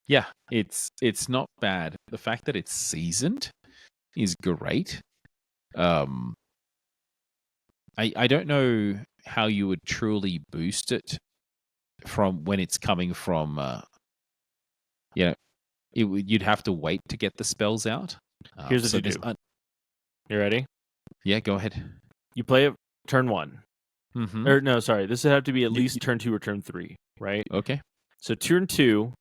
Yeah, it's not bad. The fact that it's seasoned is great. I don't know how you would truly boost it from when it's coming from. You'd have to wait to get the spells out. Here's what you do. You ready? Yeah, go ahead. You play it turn 1. Mm-hmm. Or no, sorry. This would have to be at least turn 2 or turn 3, right? Okay. So turn 2,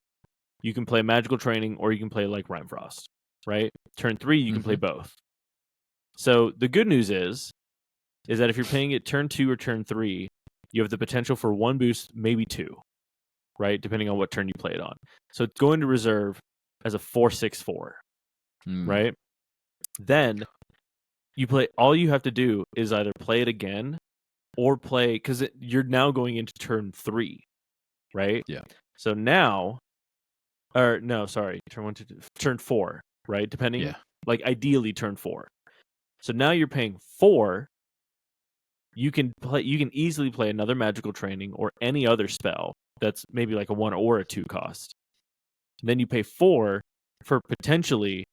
you can play Magical Training, or you can play like Rime Frost, right? Turn 3, you can play both. So the good news is that if you're playing it turn 2 or turn 3, you have the potential for 1 boost, maybe 2, right? Depending on what turn you play it on. So it's going to reserve as a 4/6/4, right? Then all you have to do is either play it again or play, because you're now going into turn 3, right? Yeah. So now, turn 4, right? Depending, like ideally turn 4. So now you're paying 4. You can easily play another Magical Training or any other spell that's maybe like a 1 or a 2 cost. And then you pay 4 for potentially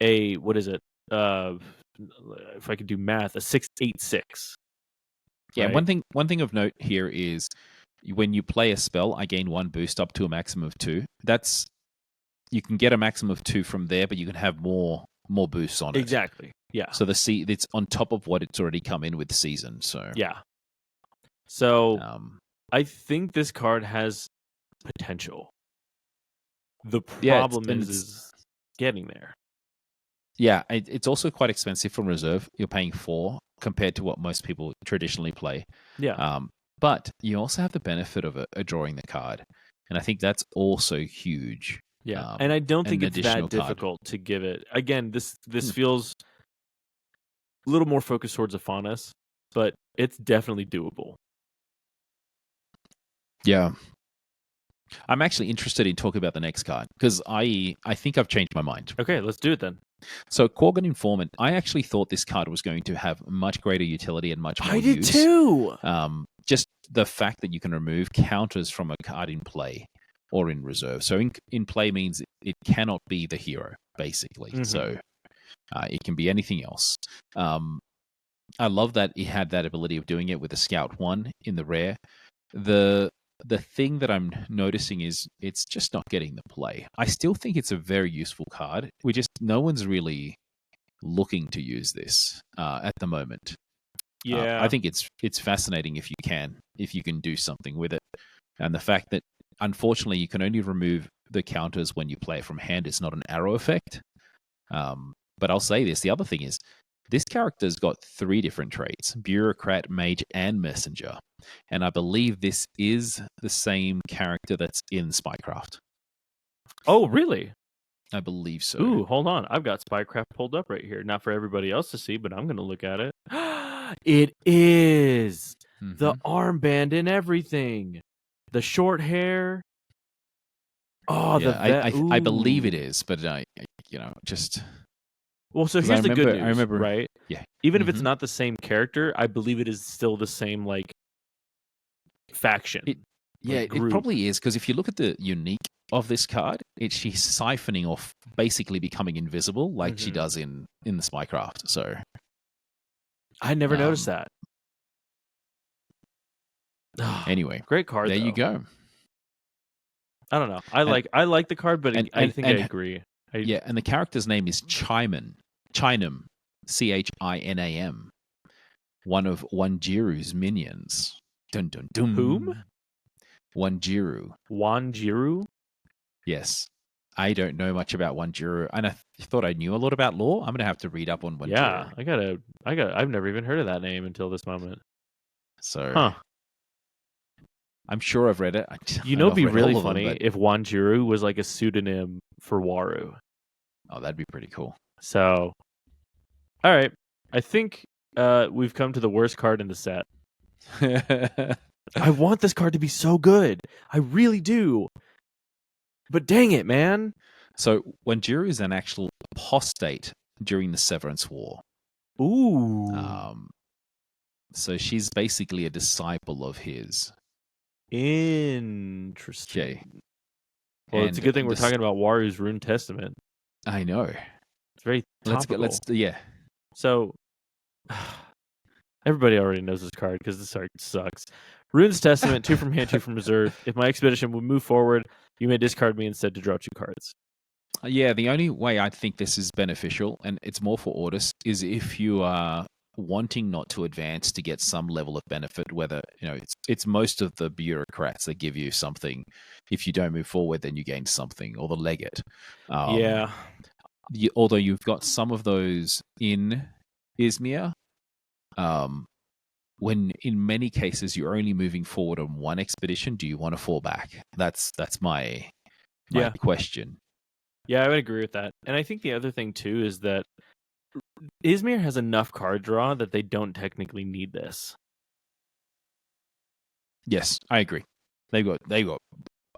a, what is it? If I could do math, a 6/8/6. Yeah, right? one thing of note here is when you play a spell, I gain 1 boost up to a maximum of 2. You can get a maximum of 2 from there, but you can have more boosts on it. Exactly. Yeah. So it's on top of what it's already come in with season. So yeah. So I think this card has potential. The problem is getting there. Yeah, it's also quite expensive from reserve. You're paying 4 compared to what most people traditionally play. Yeah. But you also have the benefit of drawing the card, and I think that's also huge. Yeah, and I don't think an it's additional that card. difficult to give it. Again, this Hmm. feels a little more focused towards a Faunus, but it's definitely doable. Yeah. I'm actually interested in talking about the next card because I think I've changed my mind. Okay, let's do it then. So Korgan Informant, I actually thought this card was going to have much greater utility and much more I did use. too. Just the fact that you can remove counters from a card in play or in reserve. So in play means it cannot be the hero, basically. Mhm. So it can be anything else. I love that it had that ability of doing it with a Scout 1 in the rare. The thing that I'm noticing is it's just not getting the play. I still think it's a very useful card. No one's really looking to use this at the moment. Yeah. I think it's fascinating if you can do something with it. And the fact that unfortunately you can only remove the counters when you play it from hand. It's not an arrow effect. But I'll say this: the other thing is this character's got 3 different traits: bureaucrat, mage, and messenger. And I believe this is the same character that's in Spycraft. Oh, really? I believe so. Ooh, hold on. I've got Spycraft pulled up right here. Not for everybody else to see, but I'm going to look at it. It is the armband and everything. The short hair. Oh, yeah, I believe it Ooh. is, but just Well, so 'cause here's the good I news, remember- right? yeah. Even if it's not the same character, I believe it is still the same like faction. Yeah, like, it group. probably is because if you look at the unique of this card, she's siphoning off, basically becoming invisible, like she does in the Spycraft. So I never noticed that. Anyway, great card. there though. you go. I don't know. I like the card, but I think I agree. Yeah, and the character's name is Chinam, Chinam, Chinam, one of Wanjiru's minions. Dun dun dun. Whom? Wanjiru. Yes. I don't know much about Wanjiru, and I thought I knew a lot about lore. I'm gonna have to read up on Wanjiru. Yeah, I've never even heard of that name until this moment. So, I'm sure I've read it. It'd be really funny if Wanjiru was like a pseudonym for Waru. Oh, that'd be pretty cool. So, all right, I think we've come to the worst card in the set. I want this card to be so good. I really do. But dang it, man. So Wanjiru is an actual apostate during the Severance War. Ooh. So she's basically a disciple of his. Interesting. Okay. Well, it's a good thing we're talking about Waru's Rune Testament. I know. It's very topical. Yeah. So, everybody already knows this card because this card sucks. Rune's Testament, 2 from hand, 2 from reserve. If my expedition would move forward, you may discard me instead to draw 2 cards. Yeah, the only way I think this is beneficial, and it's more for Ortis, is if you are wanting not to advance to get some level of benefit, whether, it's most of the bureaucrats that give you something. If you don't move forward, then you gain something, or the legate. Yeah. Although you've got some of those in Yzmir, when in many cases you're only moving forward on one expedition, do you want to fall back? That's my question. Yeah, I would agree with that. And I think the other thing too is that Yzmir has enough card draw that they don't technically need this. Yes, I agree. They've got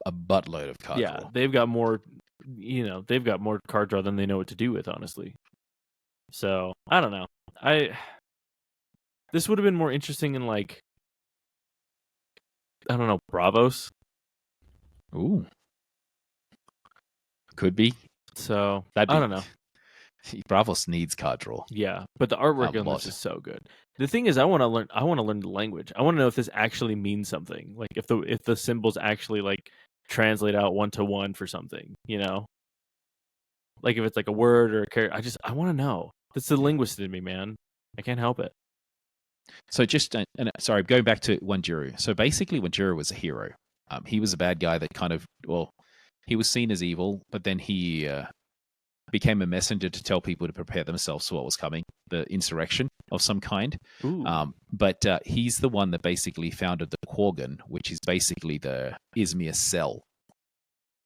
a buttload of card draw. Yeah, they've got more they've got more card draw than they know what to do with, honestly. So, I don't know. This would have been more interesting in like, I don't know, Bravos. Ooh. Could be. So, I don't know. Bravos needs card draw. Yeah, but the artwork on this is so good. The thing is, I want to learn the language. I want to know if this actually means something. Like if the symbols actually like translate out 1-to-1 for something, Like if it's like a word or a character. I want to know. That's the linguist in me, man. I can't help it. So sorry, going back to Wanjiru. So basically Wanjiru was a hero. He was a bad guy that he was seen as evil, but then he became a messenger to tell people to prepare themselves for what was coming, the insurrection of some kind. But he's the one that basically founded the Korgan, which is basically the Yzmir cell.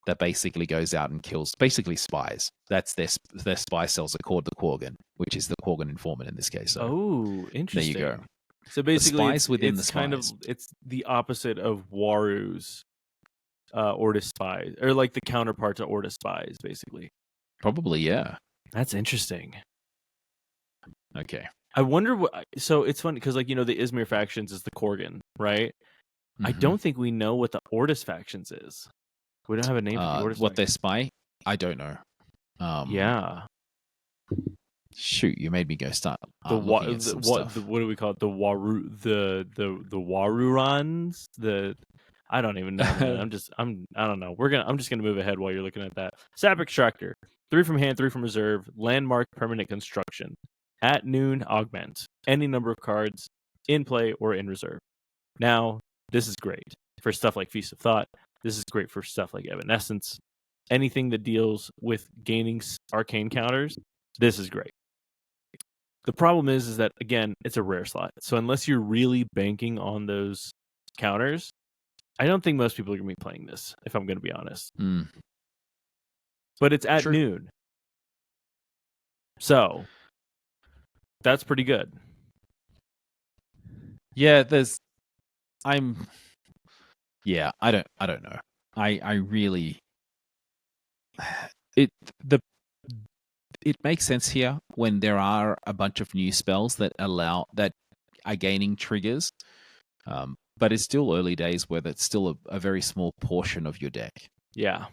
that basically goes out and kills basically spies. That's their spy cells are called the Quorgan, which is the Quorgan informant in this case. So Oh, there interesting. you go. So basically, spies within the it's kind of spies. it's the opposite of Waru's Ortis spies, or like the counterpart to Ortis spies, basically. Probably, yeah. That's interesting. Okay. I wonder what. So it's funny because, like, the Yzmir factions is the Korgan, right? I don't think we know what the Ortis factions is. We don't have a name for the Ortis. What their spy? I don't know. Yeah. Shoot, you made me go start The looking at some stuff. what do we call it? The the Warurans. I don't even know, man. I don't know. I'm just gonna move ahead while you're looking at that. Sap Extractor. 3 from hand, 3 from reserve. Landmark permanent construction. At noon, augment. Any number of cards in play or in reserve. Now, this is great for stuff like Feast of Thought. This is great for stuff like Evanescence. Anything that deals with gaining arcane counters, this is great. The problem is that, again, it's a rare slot. So unless you're really banking on those counters, I don't think most people are going to be playing this, if I'm going to be honest. But it's at noon. So that's pretty good. Yeah, I don't know. I really it makes sense here when there are a bunch of new spells that are gaining triggers. But it's still early days where that's still a very small portion of your deck. Yeah.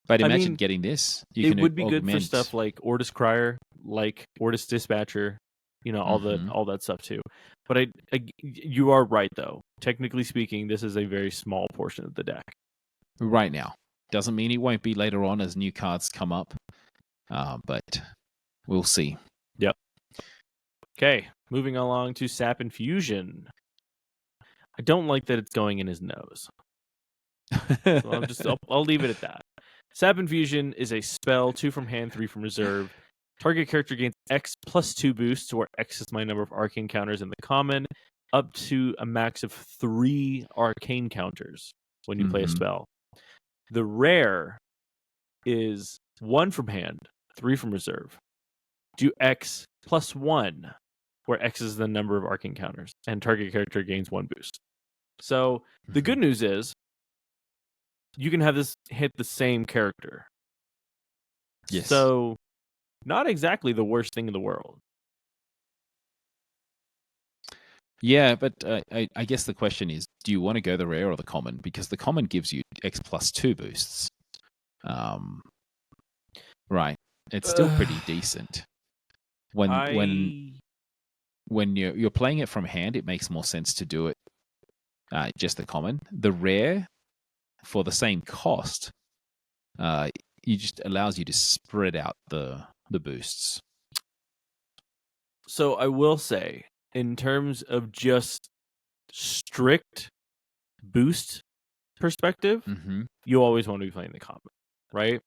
But imagine getting this. It would be good for stuff like Ortis Crier, like Ortis Dispatcher, all that stuff too. But you are right though. Technically speaking, this is a very small portion of the deck. Right now. Doesn't mean it won't be later on as new cards come up. But we'll see. Yep. Okay, moving along to Sap Infusion. I don't like that it's going in his nose. So I'll leave it at that. Sap Infusion is a spell, 2 from hand, 3 from reserve. Target character gains X plus 2 boosts, where X is my number of arcane counters in the common, up to a max of 3 arcane counters when you play a spell. The rare is 1 from hand, 3 from reserve. Do X plus 1, where X is the number of arcane counters, and target character gains 1 boost. So the good news is you can have this hit the same character. Yes. So not exactly the worst thing in the world. Yeah, but I guess the question is, do you want to go the rare or the common? Because the common gives you X plus 2 boosts. Right. It's still pretty decent. When you're playing it from hand, it makes more sense to do it just the common. The rare, for the same cost, it just allows you to spread out the boosts. So I will say, in terms of just strict boost perspective, you always want to be playing the common, right?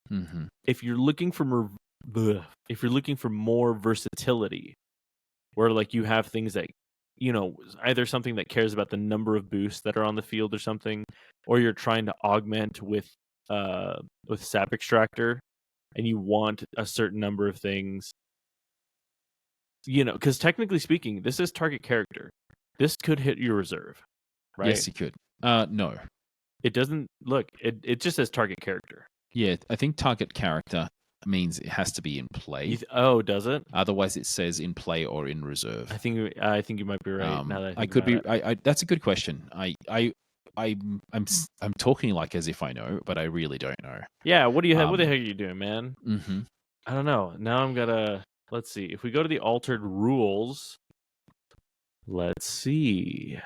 If you're looking for more versatility, where like you have things that either something that cares about the number of boosts that are on the field or something, or you're trying to augment with Sap Extractor, and you want a certain number of things. Because technically speaking, this is target character. This could hit your reserve, right? Yes, it could. No. It doesn't. Look, it just says target character. Yeah, I think target character means it has to be in play. Does it? Otherwise, it says in play or in reserve. I think you might be right. Now that I could be. That's a good question. I'm talking like as if I know, but I really don't know. Yeah. What do you have? What the heck are you doing, man? I don't know. Now I'm gonna. Let's see. If we go to the altered rules, let's see.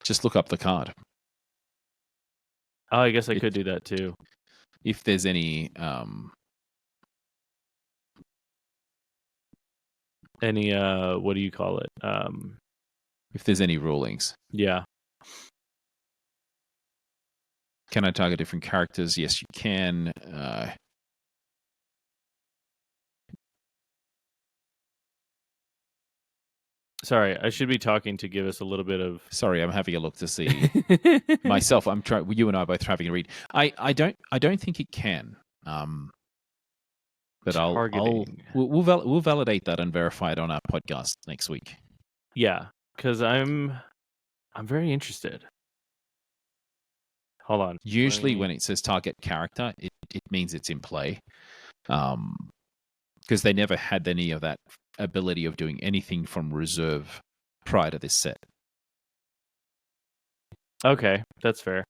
Just look up the card. Oh, I guess I could do that too. If there's any what do you call it? If there's any rulings. Yeah. Can I target different characters? Yes, you can. Sorry, I should be talking to give us a little bit of. Sorry, I'm having a look to see myself. I'm trying. You and I are both having a read. I don't think it can. But Targeting. we'll validate that and verify it on our podcast next week. Yeah, because I'm very interested. Hold on. Usually, when it says target character, it means it's in play. Because they never had any of that ability of doing anything from reserve prior to this set. Okay, that's fair.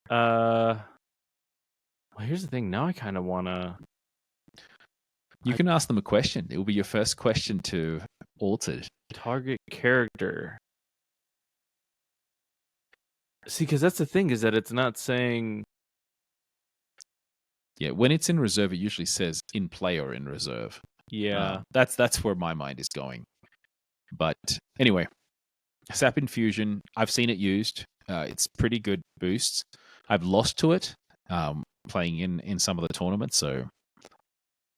Well, here's the thing. Now I kind of want to. You can ask them a question. It will be your first question to Altered. Target character. See, because that's the thing, is that it's not saying. Yeah, when it's in reserve, it usually says in play or in reserve. Yeah. That's where my mind is going. But anyway, Sap Infusion, I've seen it used. It's pretty good boosts. I've lost to it playing in some of the tournaments. So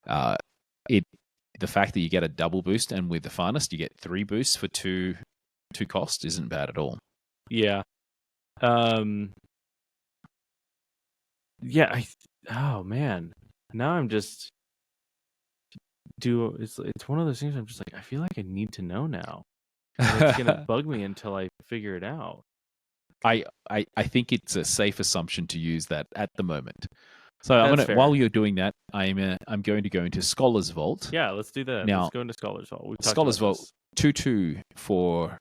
the fact that you get a double boost, and with the Farnest you get 3 boosts for two costs, isn't bad at all. Yeah. Yeah. Oh man. Now I'm just. It's one of those things where I'm just like, I feel like I need to know now. And it's gonna bug me until I figure it out. I think it's a safe assumption to use that at the moment. So while you're doing that, I'm going to go into Scholar's Vault. Yeah, let's do that. Now, let's go into Scholar's Vault. Scholar's Vault 2/2 for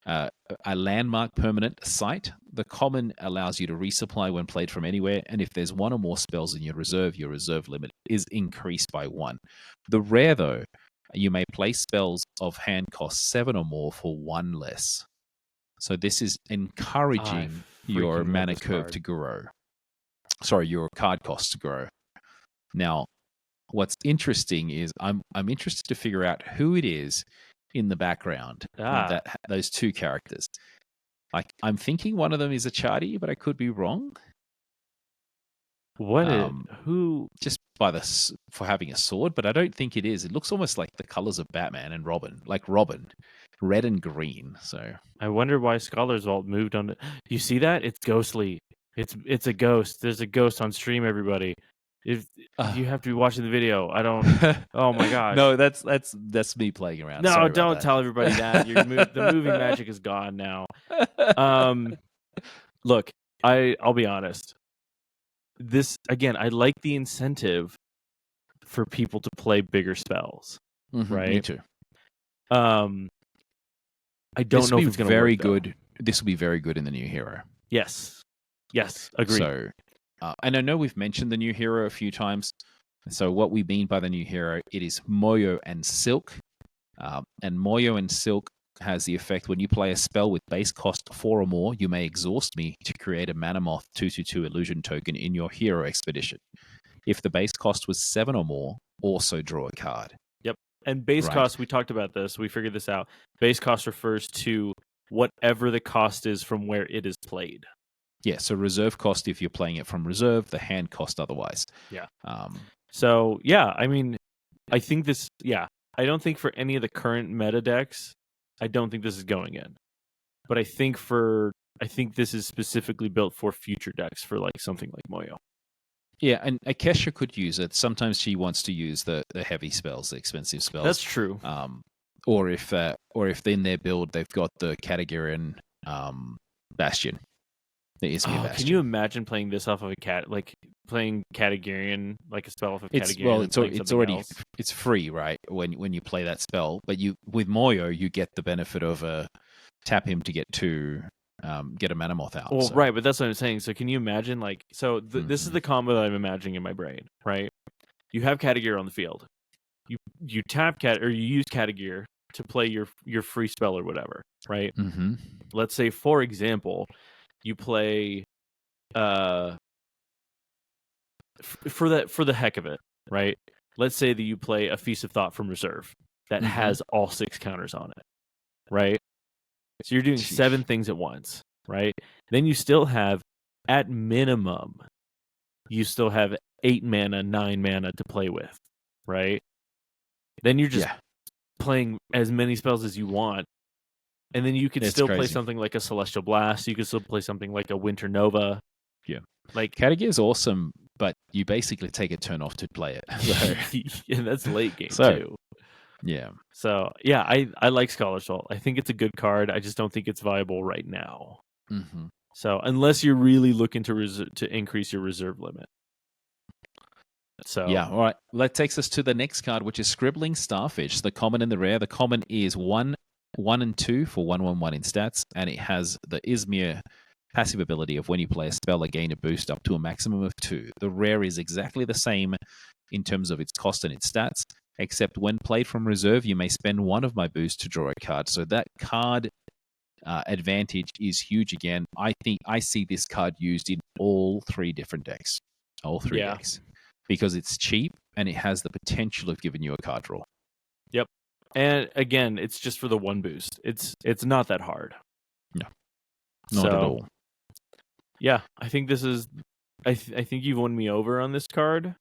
a landmark permanent site. The common allows you to resupply when played from anywhere, and if there's 1 or more spells in your reserve limit is increased by 1. The rare, though, you may play spells of hand cost 7 or more for 1 less. So this is encouraging your mana curve to grow. Sorry, your card cost to grow. Now, what's interesting is I'm interested to figure out who it is in the background that those 2 characters. Like, I'm thinking one of them is a Chardy, but I could be wrong. Who? Just for having a sword, but I don't think it is. It looks almost like the colors of Batman and Robin, like Robin, red and green. So I wonder why Scholar's Vault moved on. You see that? It's ghostly. It's a ghost. There's a ghost on stream, everybody. If you have to be watching the video, I don't. Oh my gosh! No, that's me playing around. No, don't tell everybody that. The moving magic is gone now. Look, I'll be honest. This again, I like the incentive for people to play bigger spells, right? Me too. I don't know if it's going to be very good. This will be very good in the new hero. Yes, agreed. So, and I know we've mentioned the new hero a few times. So what we mean by the new hero, it is Moyo and Silk. And Moyo and Silk has the effect when you play a spell with base cost 4 or more, you may exhaust me to create a Mana Moth 2/2 illusion token in your hero expedition. If the base cost was 7 or more, also draw a card. Yep. And base cost, we talked about this. We figured this out. Base cost refers to whatever the cost is from where it is played. Yeah, so reserve cost if you're playing it from reserve, the hand cost otherwise. Yeah. So, yeah, I mean, I think this, I don't think for any of the current meta decks, I don't think this is going in. But I think this is specifically built for future decks for like something like Moyo. Yeah, and Akesha could use it. Sometimes she wants to use the heavy spells, the expensive spells. That's true. Or if in their build they've got the Katagirian Bastion. The Yzmir Bastion. Can you imagine playing this off of playing Katagirian, like a spell off of Katagirian? Well, it's free, right? When you play that spell, but with Moyo you get the benefit of tap him to get get a Mana Moth out. Well, right, but that's what I'm saying. So can you imagine this is the combo that I'm imagining in my brain, right? You have Katagir on the field. You tap you use Katagir to play your free spell or whatever, right? Mm-hmm. Let's say, for example, you play for the heck of it, right? Let's say that you play a Feast of Thought from reserve that has all 6 counters on it, right? So you're doing 7 things at once, right? Then you still have, at minimum, 8 mana, 9 mana to play with, right? Then you're just playing as many spells as you want. And then you could It's still play crazy. something like a Celestial Blast. You could still play something like a Winter Nova. Yeah. Like Category is awesome, but you basically take a turn off to play it. and that's late game So, too. yeah. So yeah, I like Scholar's Vault. I think it's a good card. I just don't think it's viable right now. Mm-hmm. So unless you're really looking to increase your reserve limit. So Yeah, all right. That takes us to the next card, which is Scribbling Starfish, the common and the rare. The common is 1, 1, and 2 for 1/1/1 in stats, and it has the Yzmir passive ability of when you play a spell, I gain a boost up to a maximum of 2. The rare is exactly the same in terms of its cost and its stats, except when played from reserve, you may spend one of my boosts to draw a card. So that card advantage is huge again. I think I see this card used in all 3 different decks. All 3 decks. Because it's cheap and it has the potential of giving you a card draw. Yep. And again, it's just for the 1 boost. It's not that hard. No. Not at all. Yeah, I think this is I think you've won me over on this card.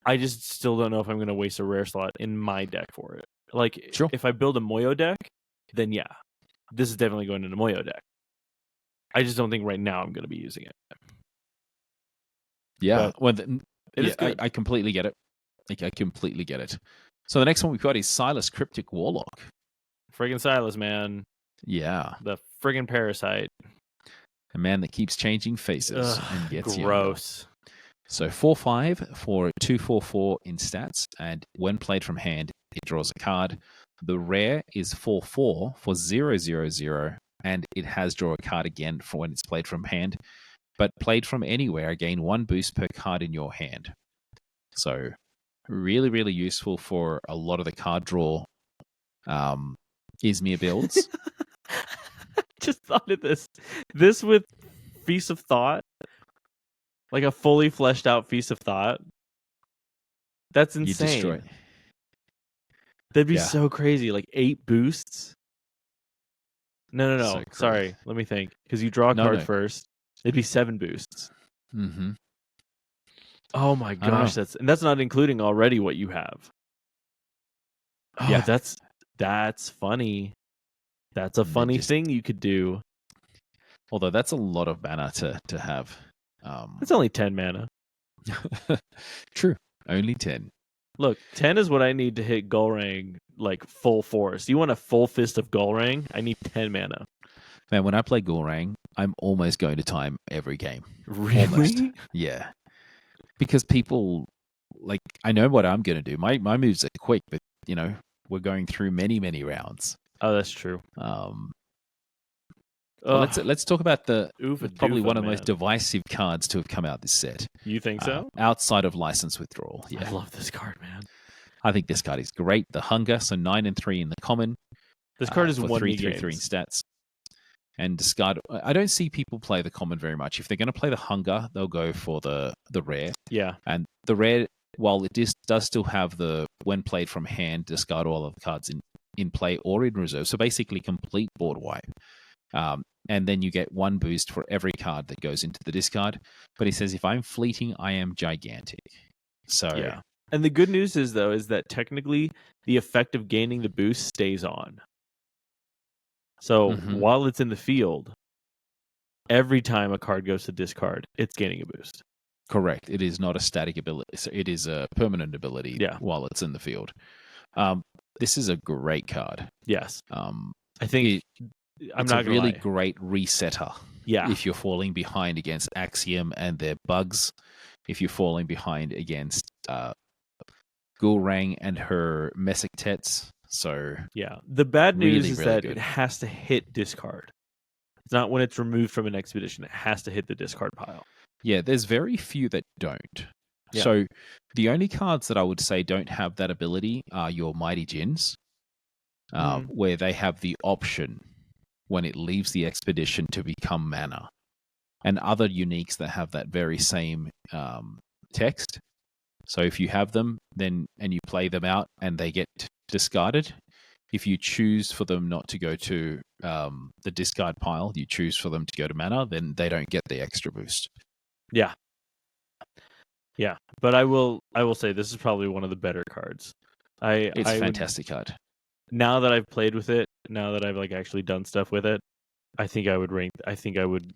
I just still don't know if I'm going to waste a rare slot in my deck for it. Like, Sure. if I build a Moyo deck, then yeah, this is definitely going into Moyo deck. I just don't think right now I'm going to be using it. Yeah, Good. I completely get it. I completely get it. So the next one we've got is Silas Cryptic Warlock. Friggin' Silas, man. Yeah. The friggin' parasite. A man that keeps changing faces and gets gross. younger. So 4/5 for 2/4/4 in stats, and when played from hand, it draws a card. The rare is 4/4 for 0/0/0, and it has draw a card again for when it's played from hand. But played from anywhere, gain 1 boost per card in your hand. So really, really useful for a lot of the card draw Yzmir builds. Just thought of this. This with Feast of Thought, like a fully fleshed out Feast of Thought. That's insane. You destroy. That'd be so crazy. Like 8 boosts. No. So sorry, let me think. Because you draw a card first. It'd be 7 boosts. Mm-hmm. Oh my gosh, that's not including already what you have. Oh, yeah, that's funny. That's a funny thing you could do. Although that's a lot of mana to have. It's only 10 mana. True, only 10. Look, 10 is what I need to hit Gulrang like full force. You want a full fist of Gulrang? I need 10 mana. Man, when I play Gulrang, I'm almost going to time every game. Really? Almost. Yeah. Because people, like, I know what I'm going to do. My moves are quick, but, we're going through many, many rounds. Oh, that's true. Let's talk about probably one of the most man. divisive cards to have come out this set. You think so? Outside of license withdrawal. Yeah. I love this card, man. I think this card is great. The Hunger, so 9 and 3 in the common. This card is 1 3 3 3 in stats. And discard. I don't see people play the common very much. If they're going to play the Hunger, they'll go for the rare. Yeah. And the rare, while it does still have the when played from hand, discard all of the cards in play or in reserve. So basically complete board wipe. And then you get 1 boost for every card that goes into the discard. But he says, if I'm fleeting, I am gigantic. So yeah. And the good news is that technically the effect of gaining the boost stays on. So while it's in the field, every time a card goes to discard, it's gaining a boost. Correct. It is not a static ability. So it is a permanent ability while it's in the field. This is a great card. Yes. I think it's a really great resetter. Yeah. If you're falling behind against Axiom and their bugs, if you're falling behind against Gulrang and her Mesectets. So yeah, the bad news is really that good. It has to hit discard. It's not when it's removed from an expedition. It has to hit the discard pile. Yeah, there's very few that don't. Yeah. So the only cards that I would say don't have that ability are your Mighty Djinns, where they have the option when it leaves the expedition to become mana, and other uniques that have that very same text. So if you have them, then and you play them out and they get discarded, if you choose for them not to go to the discard pile, you choose for them to go to mana, then they don't get the extra boost. Yeah. Yeah, but I will say this is probably one of the better cards. It's a fantastic card. now that I've played with it, now that I've like actually done stuff with it, I think I would,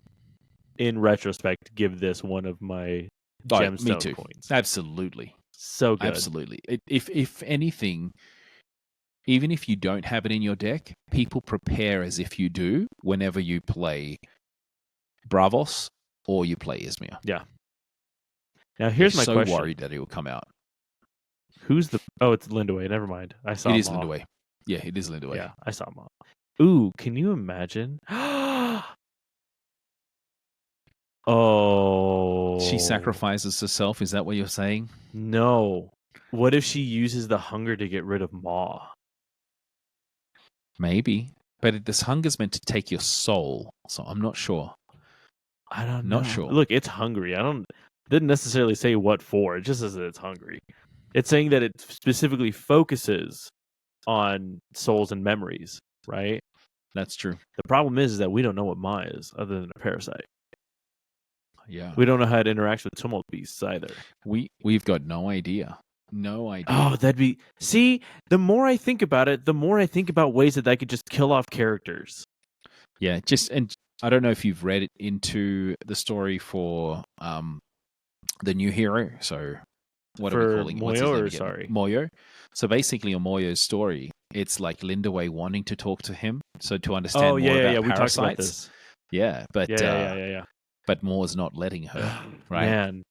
in retrospect, give this one of my Me gemstone too. coins. Absolutely. So good. Absolutely. If anything, even if you don't have it in your deck, people prepare as if you do whenever you play Bravos or you play Yzmir. Yeah. Now here's my so question. Worried that it will come out. Who's the? Oh, it's Lindaway. Never mind. I saw. It is Maw. Lindaway. Yeah, it is Lindaway. Yeah, I saw Maw. Ooh, can you imagine? Oh, She sacrifices herself. Is that what you're saying? No. What if she uses the hunger to get rid of Maw? Maybe, but this hunger's meant to take your soul, so I'm not sure. I don't know. Not sure. Look, it's hungry. Didn't necessarily say what for. It just says that it's hungry. It's saying that it specifically focuses on souls and memories, right? That's true. The problem is that we don't know what Ma is, other than a parasite. Yeah. We don't know how it interacts with tumult beasts either. We've got no idea. No idea. Oh, that'd be... See, the more I think about it, the more I think about ways that could just kill off characters. Yeah, and I don't know if you've read into the story for the new hero. So what for are we calling it? What's his name again? Sorry. Moyo. So basically on Moyo's story, it's like Lindaway wanting to talk to him, so to understand more about we parasites. talked about this. Yeah, but yeah. But Moore's not letting her, right? Man,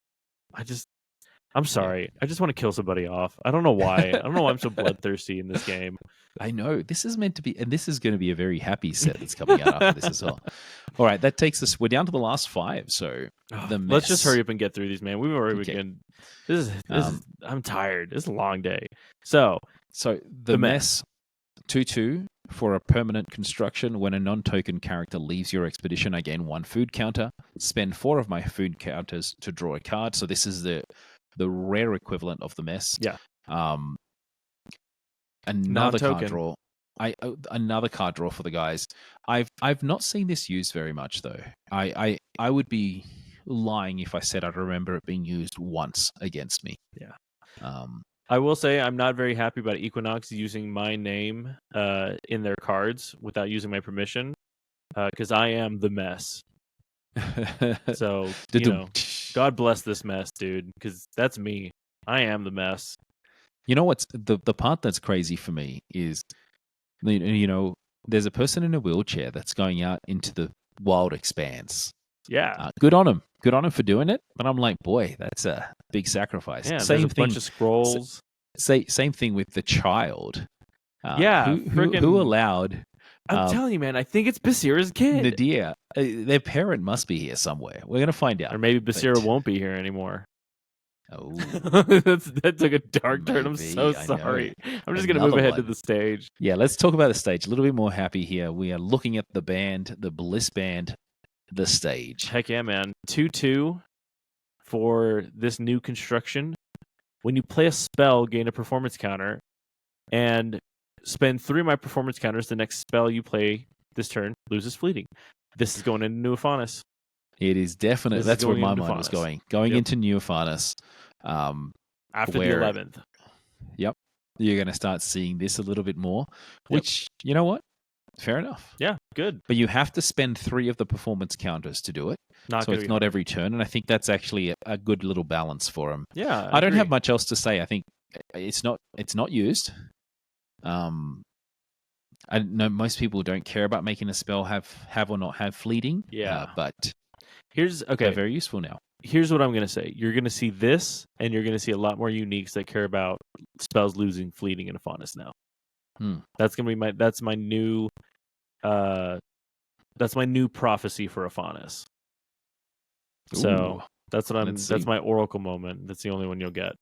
I'm sorry. Yeah. I just want to kill somebody off. I don't know why. I don't know why I'm so bloodthirsty in this game. I know. This is meant to be, and this is going to be a very happy set that's coming out after this as well. All right, that takes us, we're down to the last 5, so the mess. Let's just hurry up and get through these, man. We've already begun. This is, I'm tired. It's a long day. So the mess, 2/2 for a permanent construction. When a non-token character leaves your expedition, I gain 1 food counter. Spend 4 of my food counters to draw a card. So this is the rare equivalent of the mess. Yeah. Another card draw. Another card draw for the guys. I've not seen this used very much though. I would be lying if I said I remember it being used once against me. Yeah. I will say I'm not very happy about Equinox using my name in their cards without using my permission, because I am the mess. So, God bless this mess, dude, because that's me. I am the mess. You know what's the part that's crazy for me is, there's a person in a wheelchair that's going out into the wild expanse. Yeah. Good on him. Good on him for doing it. But I'm like, boy, that's a big sacrifice. Yeah, same there's a bunch of scrolls. Same thing with the child. Who allowed... I'm telling you, man, I think it's Basira's kid. Nadia. Their parent must be here somewhere. We're going to find out. Or maybe Basira won't be here anymore. Oh, that took a dark turn. I'm so sorry. I'm just going to move ahead to the stage. Yeah, let's talk about the stage. A little bit more happy here. We are looking at the band, the Bliss band, the stage. Heck yeah, man. 2/2 for this new construction. When you play a spell, gain a performance counter, and spend 3 of my performance counters. The next spell you play this turn loses fleeting. This is going into New Afanis. It is definitely. That's where my mind was going. Into New Afanis. After the 11th. Yep. You're going to start seeing this a little bit more, which, you know what? Fair enough. Yeah, good. But you have to spend 3 of the performance counters to do it. So it's not every turn. And I think that's actually a good little balance for him. Yeah. I don't have much else to say. I think it's not used. I know most people don't care about making a spell have or not have fleeting. Yeah. But they're very useful now. Here's what I'm going to say. You're going to see this, and you're going to see a lot more uniques that care about spells losing fleeting in Afanis now. That's going to be that's my new prophecy for Afanis. So that's my oracle moment. That's the only one you'll get.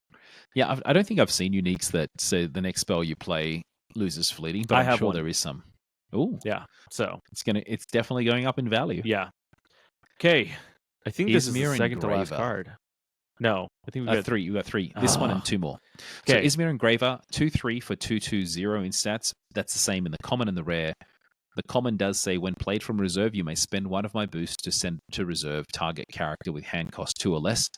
Yeah, I don't think I've seen uniques that say the next spell you play loses fleeting, but I'm sure there is some. Oh, yeah. So it's definitely going up in value. Yeah. Okay, I think this is the Yzmir second to last card. No, I think we got 3. You got 3. This one and 2 more. Okay. So Yzmir Engraver, 2/3 for 2/2/0 in stats. That's the same in the common and the rare. The common does say, when played from reserve, you may spend 1 of my boosts to send to reserve target character with hand cost 2 or less.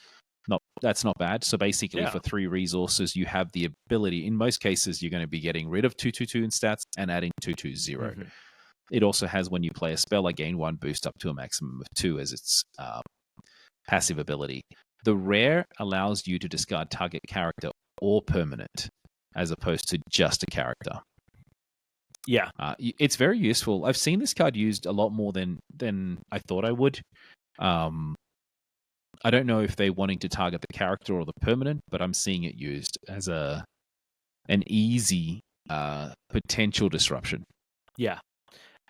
Not That's not bad. So basically, Yeah. for 3 resources, you have the ability. In most cases, you're going to be getting rid of 222 in stats and adding 220. Mhm. It also has, when you play a spell, I gain 1 boost up to a maximum of 2 as its passive ability. The rare allows you to discard target character or permanent, as opposed to just a character. Yeah. It's very useful. I've seen this card used a lot more than I thought I would. I don't know if they're wanting to target the character or the permanent, but I'm seeing it used as an easy potential disruption. Yeah.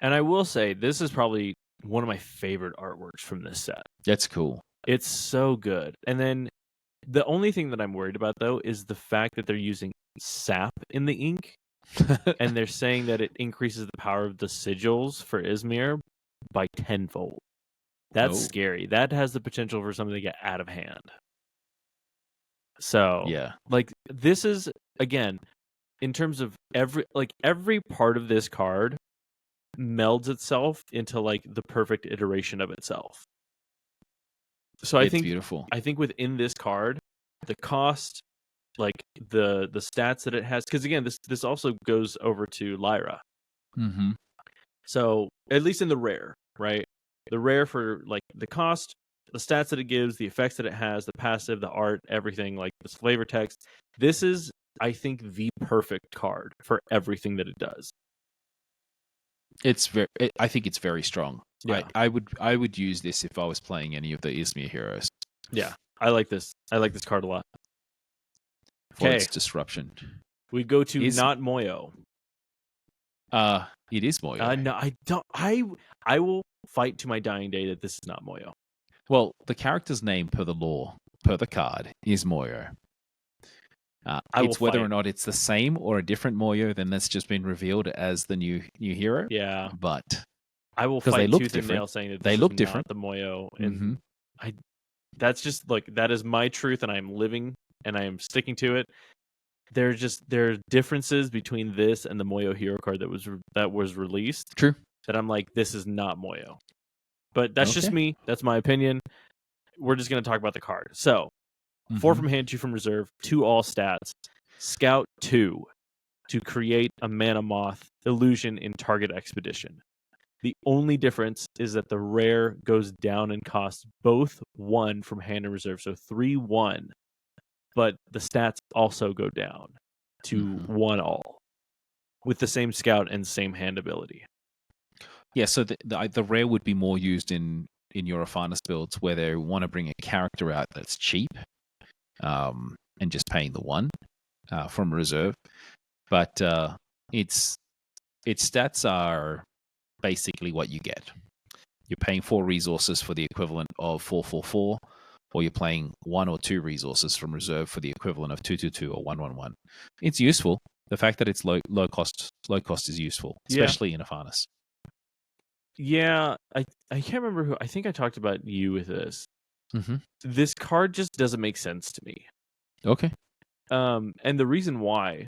And I will say, this is probably one of my favorite artworks from this set. That's cool. It's so good. And then the only thing that I'm worried about, though, is the fact that they're using sap in the ink. And they're saying that it increases the power of the sigils for Yzmir by tenfold. That's scary. That has the potential for something to get out of hand. So, yeah, like, this is, again, in terms of every part of this card melds itself into like the perfect iteration of itself. So it's beautiful. I think within this card, the cost, like the stats that it has, because again, this also goes over to Lyra. Mm-hmm. So at least in the rare, right? The rare for like the cost, the stats that it gives, the effects that it has, the passive, the art, everything, like this flavor text. This is, I think, the perfect card for everything that it does. I think it's very strong. Yeah. I would use this if I was playing any of the Yzmir heroes. Yeah, I like this. I like this card a lot. For its disruption. We go to not Moyo. It is Moyo. No, I don't. I will fight to my dying day that this is not Moyo. Well, the character's name per the law, per the card, is Moyo. It's whether or not it's the same or a different Moyo, then that's just been revealed as the new hero. Yeah, but I will fight tooth and nail saying that they look different. The Moyo, and that's just like, that is my truth, and I'm living and I am sticking to it. There are differences between this and the Moyo hero card that was released. True. That I'm like, this is not Moyo. But that's just me. That's my opinion. We're just going to talk about the card. So, 4 from hand, 2 from reserve, 2 all stats. Scout 2 to create a mana moth illusion in target expedition. The only difference is that the rare goes down in cost both 1 from hand and reserve, so 3/1. But the stats also go down to 1 all with the same scout and same hand ability. Yeah, so the rare would be more used in your Ephanis builds where they want to bring a character out that's cheap, and just paying the 1 from reserve. But its stats are basically what you get. You're paying 4 resources for the equivalent of 4/4/4, or you're playing 1 or 2 resources from reserve for the equivalent of 2/2/2 or 1/1/1. It's useful. The fact that it's low cost is useful, especially in Ephanis. Yeah, I can't remember who. I think I talked about you with this. Mm-hmm. This card just doesn't make sense to me. Okay. And the reason why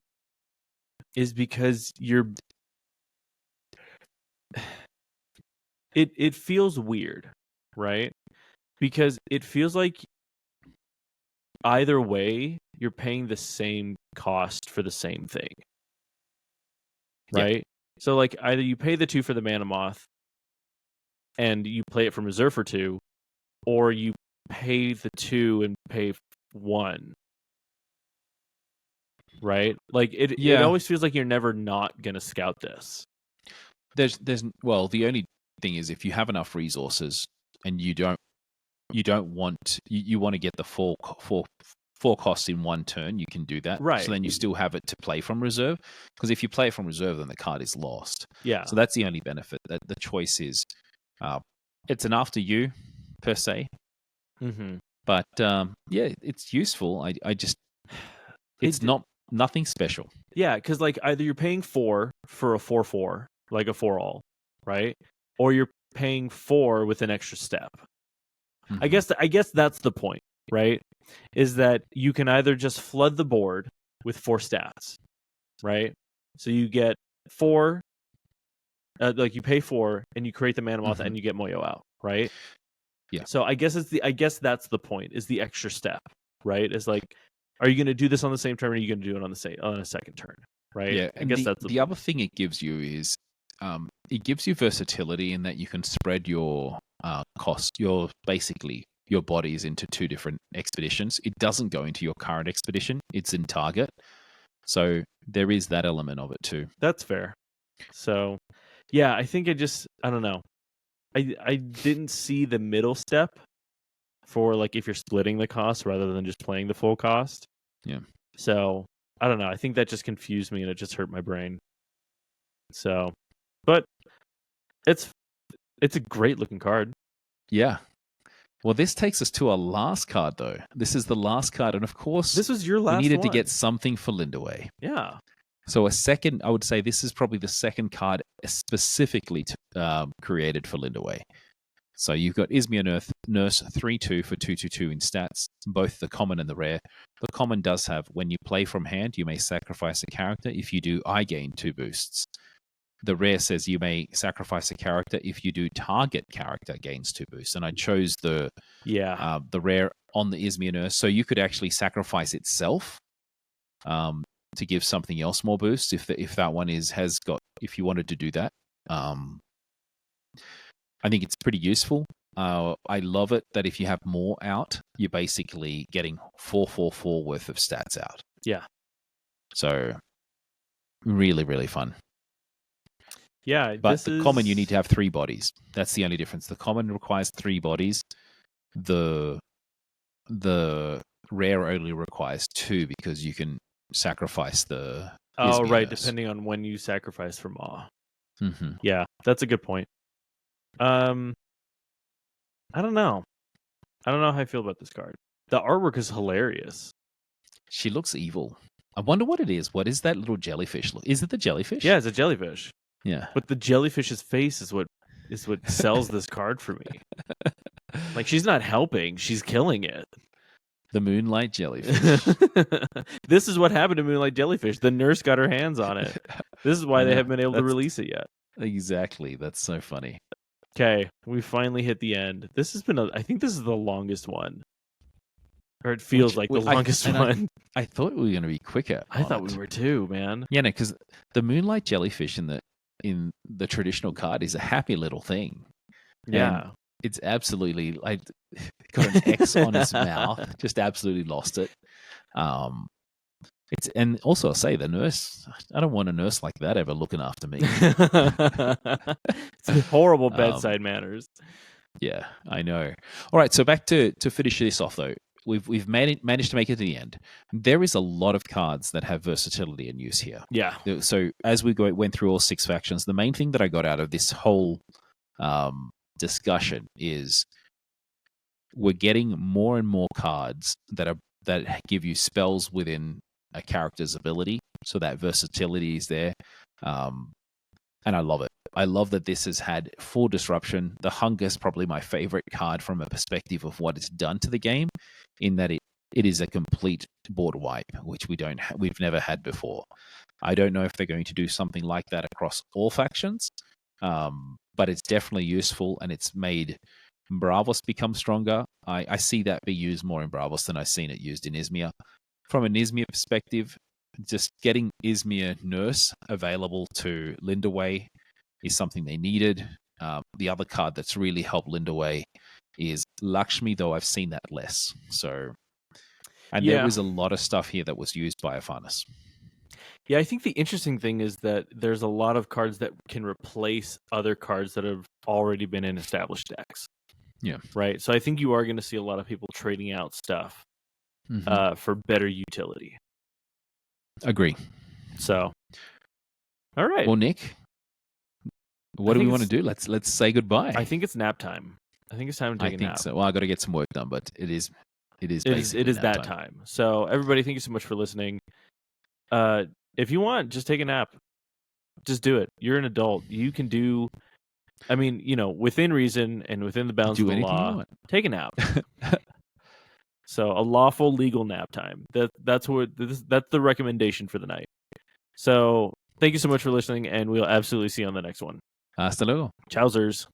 is because it feels weird, right? Because it feels like either way you're paying the same cost for the same thing, right? Yeah. So like either you pay the 2 for the mana moth and you play it from reserve for 2, or you pay the 2 and pay 1. Right? Like it always feels like you're never not gonna scout this. There's the only thing is, if you have enough resources and you want to get the four costs in 1 turn, you can do that. Right. So then you still have it to play from reserve, because if you play from reserve, then the card is lost. Yeah. So that's the only benefit. That the choice is, it's an after you per se. Mm-hmm. But it's useful. I just nothing special. Yeah, because like either you're paying 4 for a 4/4, like a 4 all, right? Or you're paying 4 with an extra step. Mm-hmm. I guess that's the point, right? Is that you can either just flood the board with 4 stats, right? So you get 4, like you pay 4 and you create the mana moth and you get Moyo out, right? Yeah. So I guess that's the point, is the extra step, right? It's like, are you going to do this on the same turn, or are you going to do it on a second turn, right? Yeah, I and guess that's the other thing it gives you is it gives you versatility in that you can spread your your bodies into 2 different expeditions. It doesn't go into your current expedition; it's in target. So there is that element of it too. That's fair. So, yeah, I think I don't know. I didn't see the middle step for like if you're splitting the cost rather than just playing the full cost. Yeah. So I don't know. I think that just confused me and it just hurt my brain. So, but it's a great looking card. Yeah. Well, this takes us to our last card, though. This is the last card, and of course, This was your last we needed one. to get something for Lindaway. Yeah. So I would say this is probably the second card specifically created for Lindaway. So you've got Yzmir Nurse 3/2 for 2/2 in stats, both the common and the rare. The common does have, when you play from hand, you may sacrifice a character. If you do, I gain 2 boosts. The rare says you may sacrifice a character. If you do, target character gains 2 boosts. And I chose the rare on the Yzmir Nurse, so you could actually sacrifice itself to give something else more boosts if that one if you wanted to do that. I think it's pretty useful. I love it that if you have more out, you're basically getting 4/4/4 worth of stats out. Yeah. So really, really fun. Yeah, but the common, you need to have 3 bodies. That's the only difference. The common requires 3 bodies. The rare only requires 2 because you can sacrifice the. Oh, Yzmir right, Nurse. depending on when you sacrifice from Maw. Mm-hmm. Yeah, that's a good point. I don't know. I don't know how I feel about this card. The artwork is hilarious. She looks evil. I wonder what it is. What is that little jellyfish? Is it the jellyfish? Yeah, it's a jellyfish. Yeah. But the jellyfish's face is what sells this card for me. Like, she's not helping, she's killing it. The Moonlight Jellyfish. This is what happened to Moonlight Jellyfish. The nurse got her hands on it. This is why they haven't been able to release it yet. Exactly. That's so funny. Okay, we finally hit the end. This has been I think this is the longest one. Or it feels like the longest one. I thought we were going to be quicker. I thought we were too, man. Yeah, no, because the Moonlight Jellyfish in the traditional card is a happy little thing. Yeah. And it's absolutely like got an X on his mouth. Just absolutely lost it. And also I'll say the nurse, I don't want a nurse like that ever looking after me. It's horrible bedside manners. Yeah, I know. All right, so back to finish this off though. We've managed to make it to the end. There is a lot of cards that have versatility and use here. Yeah. So as we went through all 6 factions, the main thing that I got out of this whole discussion is we're getting more and more cards that give you spells within a character's ability, so that versatility is there, and I love it. I love that this has had full disruption. The Hunger is probably my favorite card from a perspective of what it's done to the game, in that it is a complete board wipe, which we've never had before. I don't know if they're going to do something like that across all factions, but it's definitely useful, and it's made Bravos become stronger. I see that be used more in Bravos than I've seen it used in Yzmir. From an Yzmir perspective, just getting Yzmir Nurse available to Lindaway is something they needed. The other card that's really helped Lindaway is Lakshmi, though I've seen that less. There was a lot of stuff here that was used by Afanis. Yeah, I think the interesting thing is that there's a lot of cards that can replace other cards that have already been in established decks. Yeah. Right? So I think you are going to see a lot of people trading out stuff for better utility. Agree. So, all right. Well, Nick, what do we want to do? Let's say goodbye. I think it's nap time. I think it's time to take a nap. I think so. Well, I got to get some work done, but it is that time. So, everybody, thank you so much for listening. If you want, just take a nap. Just do it. You're an adult. You can do. I mean, within reason and within the bounds of the law, take a nap. So a lawful, legal nap time. That's the recommendation for the night. So thank you so much for listening, and we'll absolutely see you on the next one. Hasta luego. Chowsers.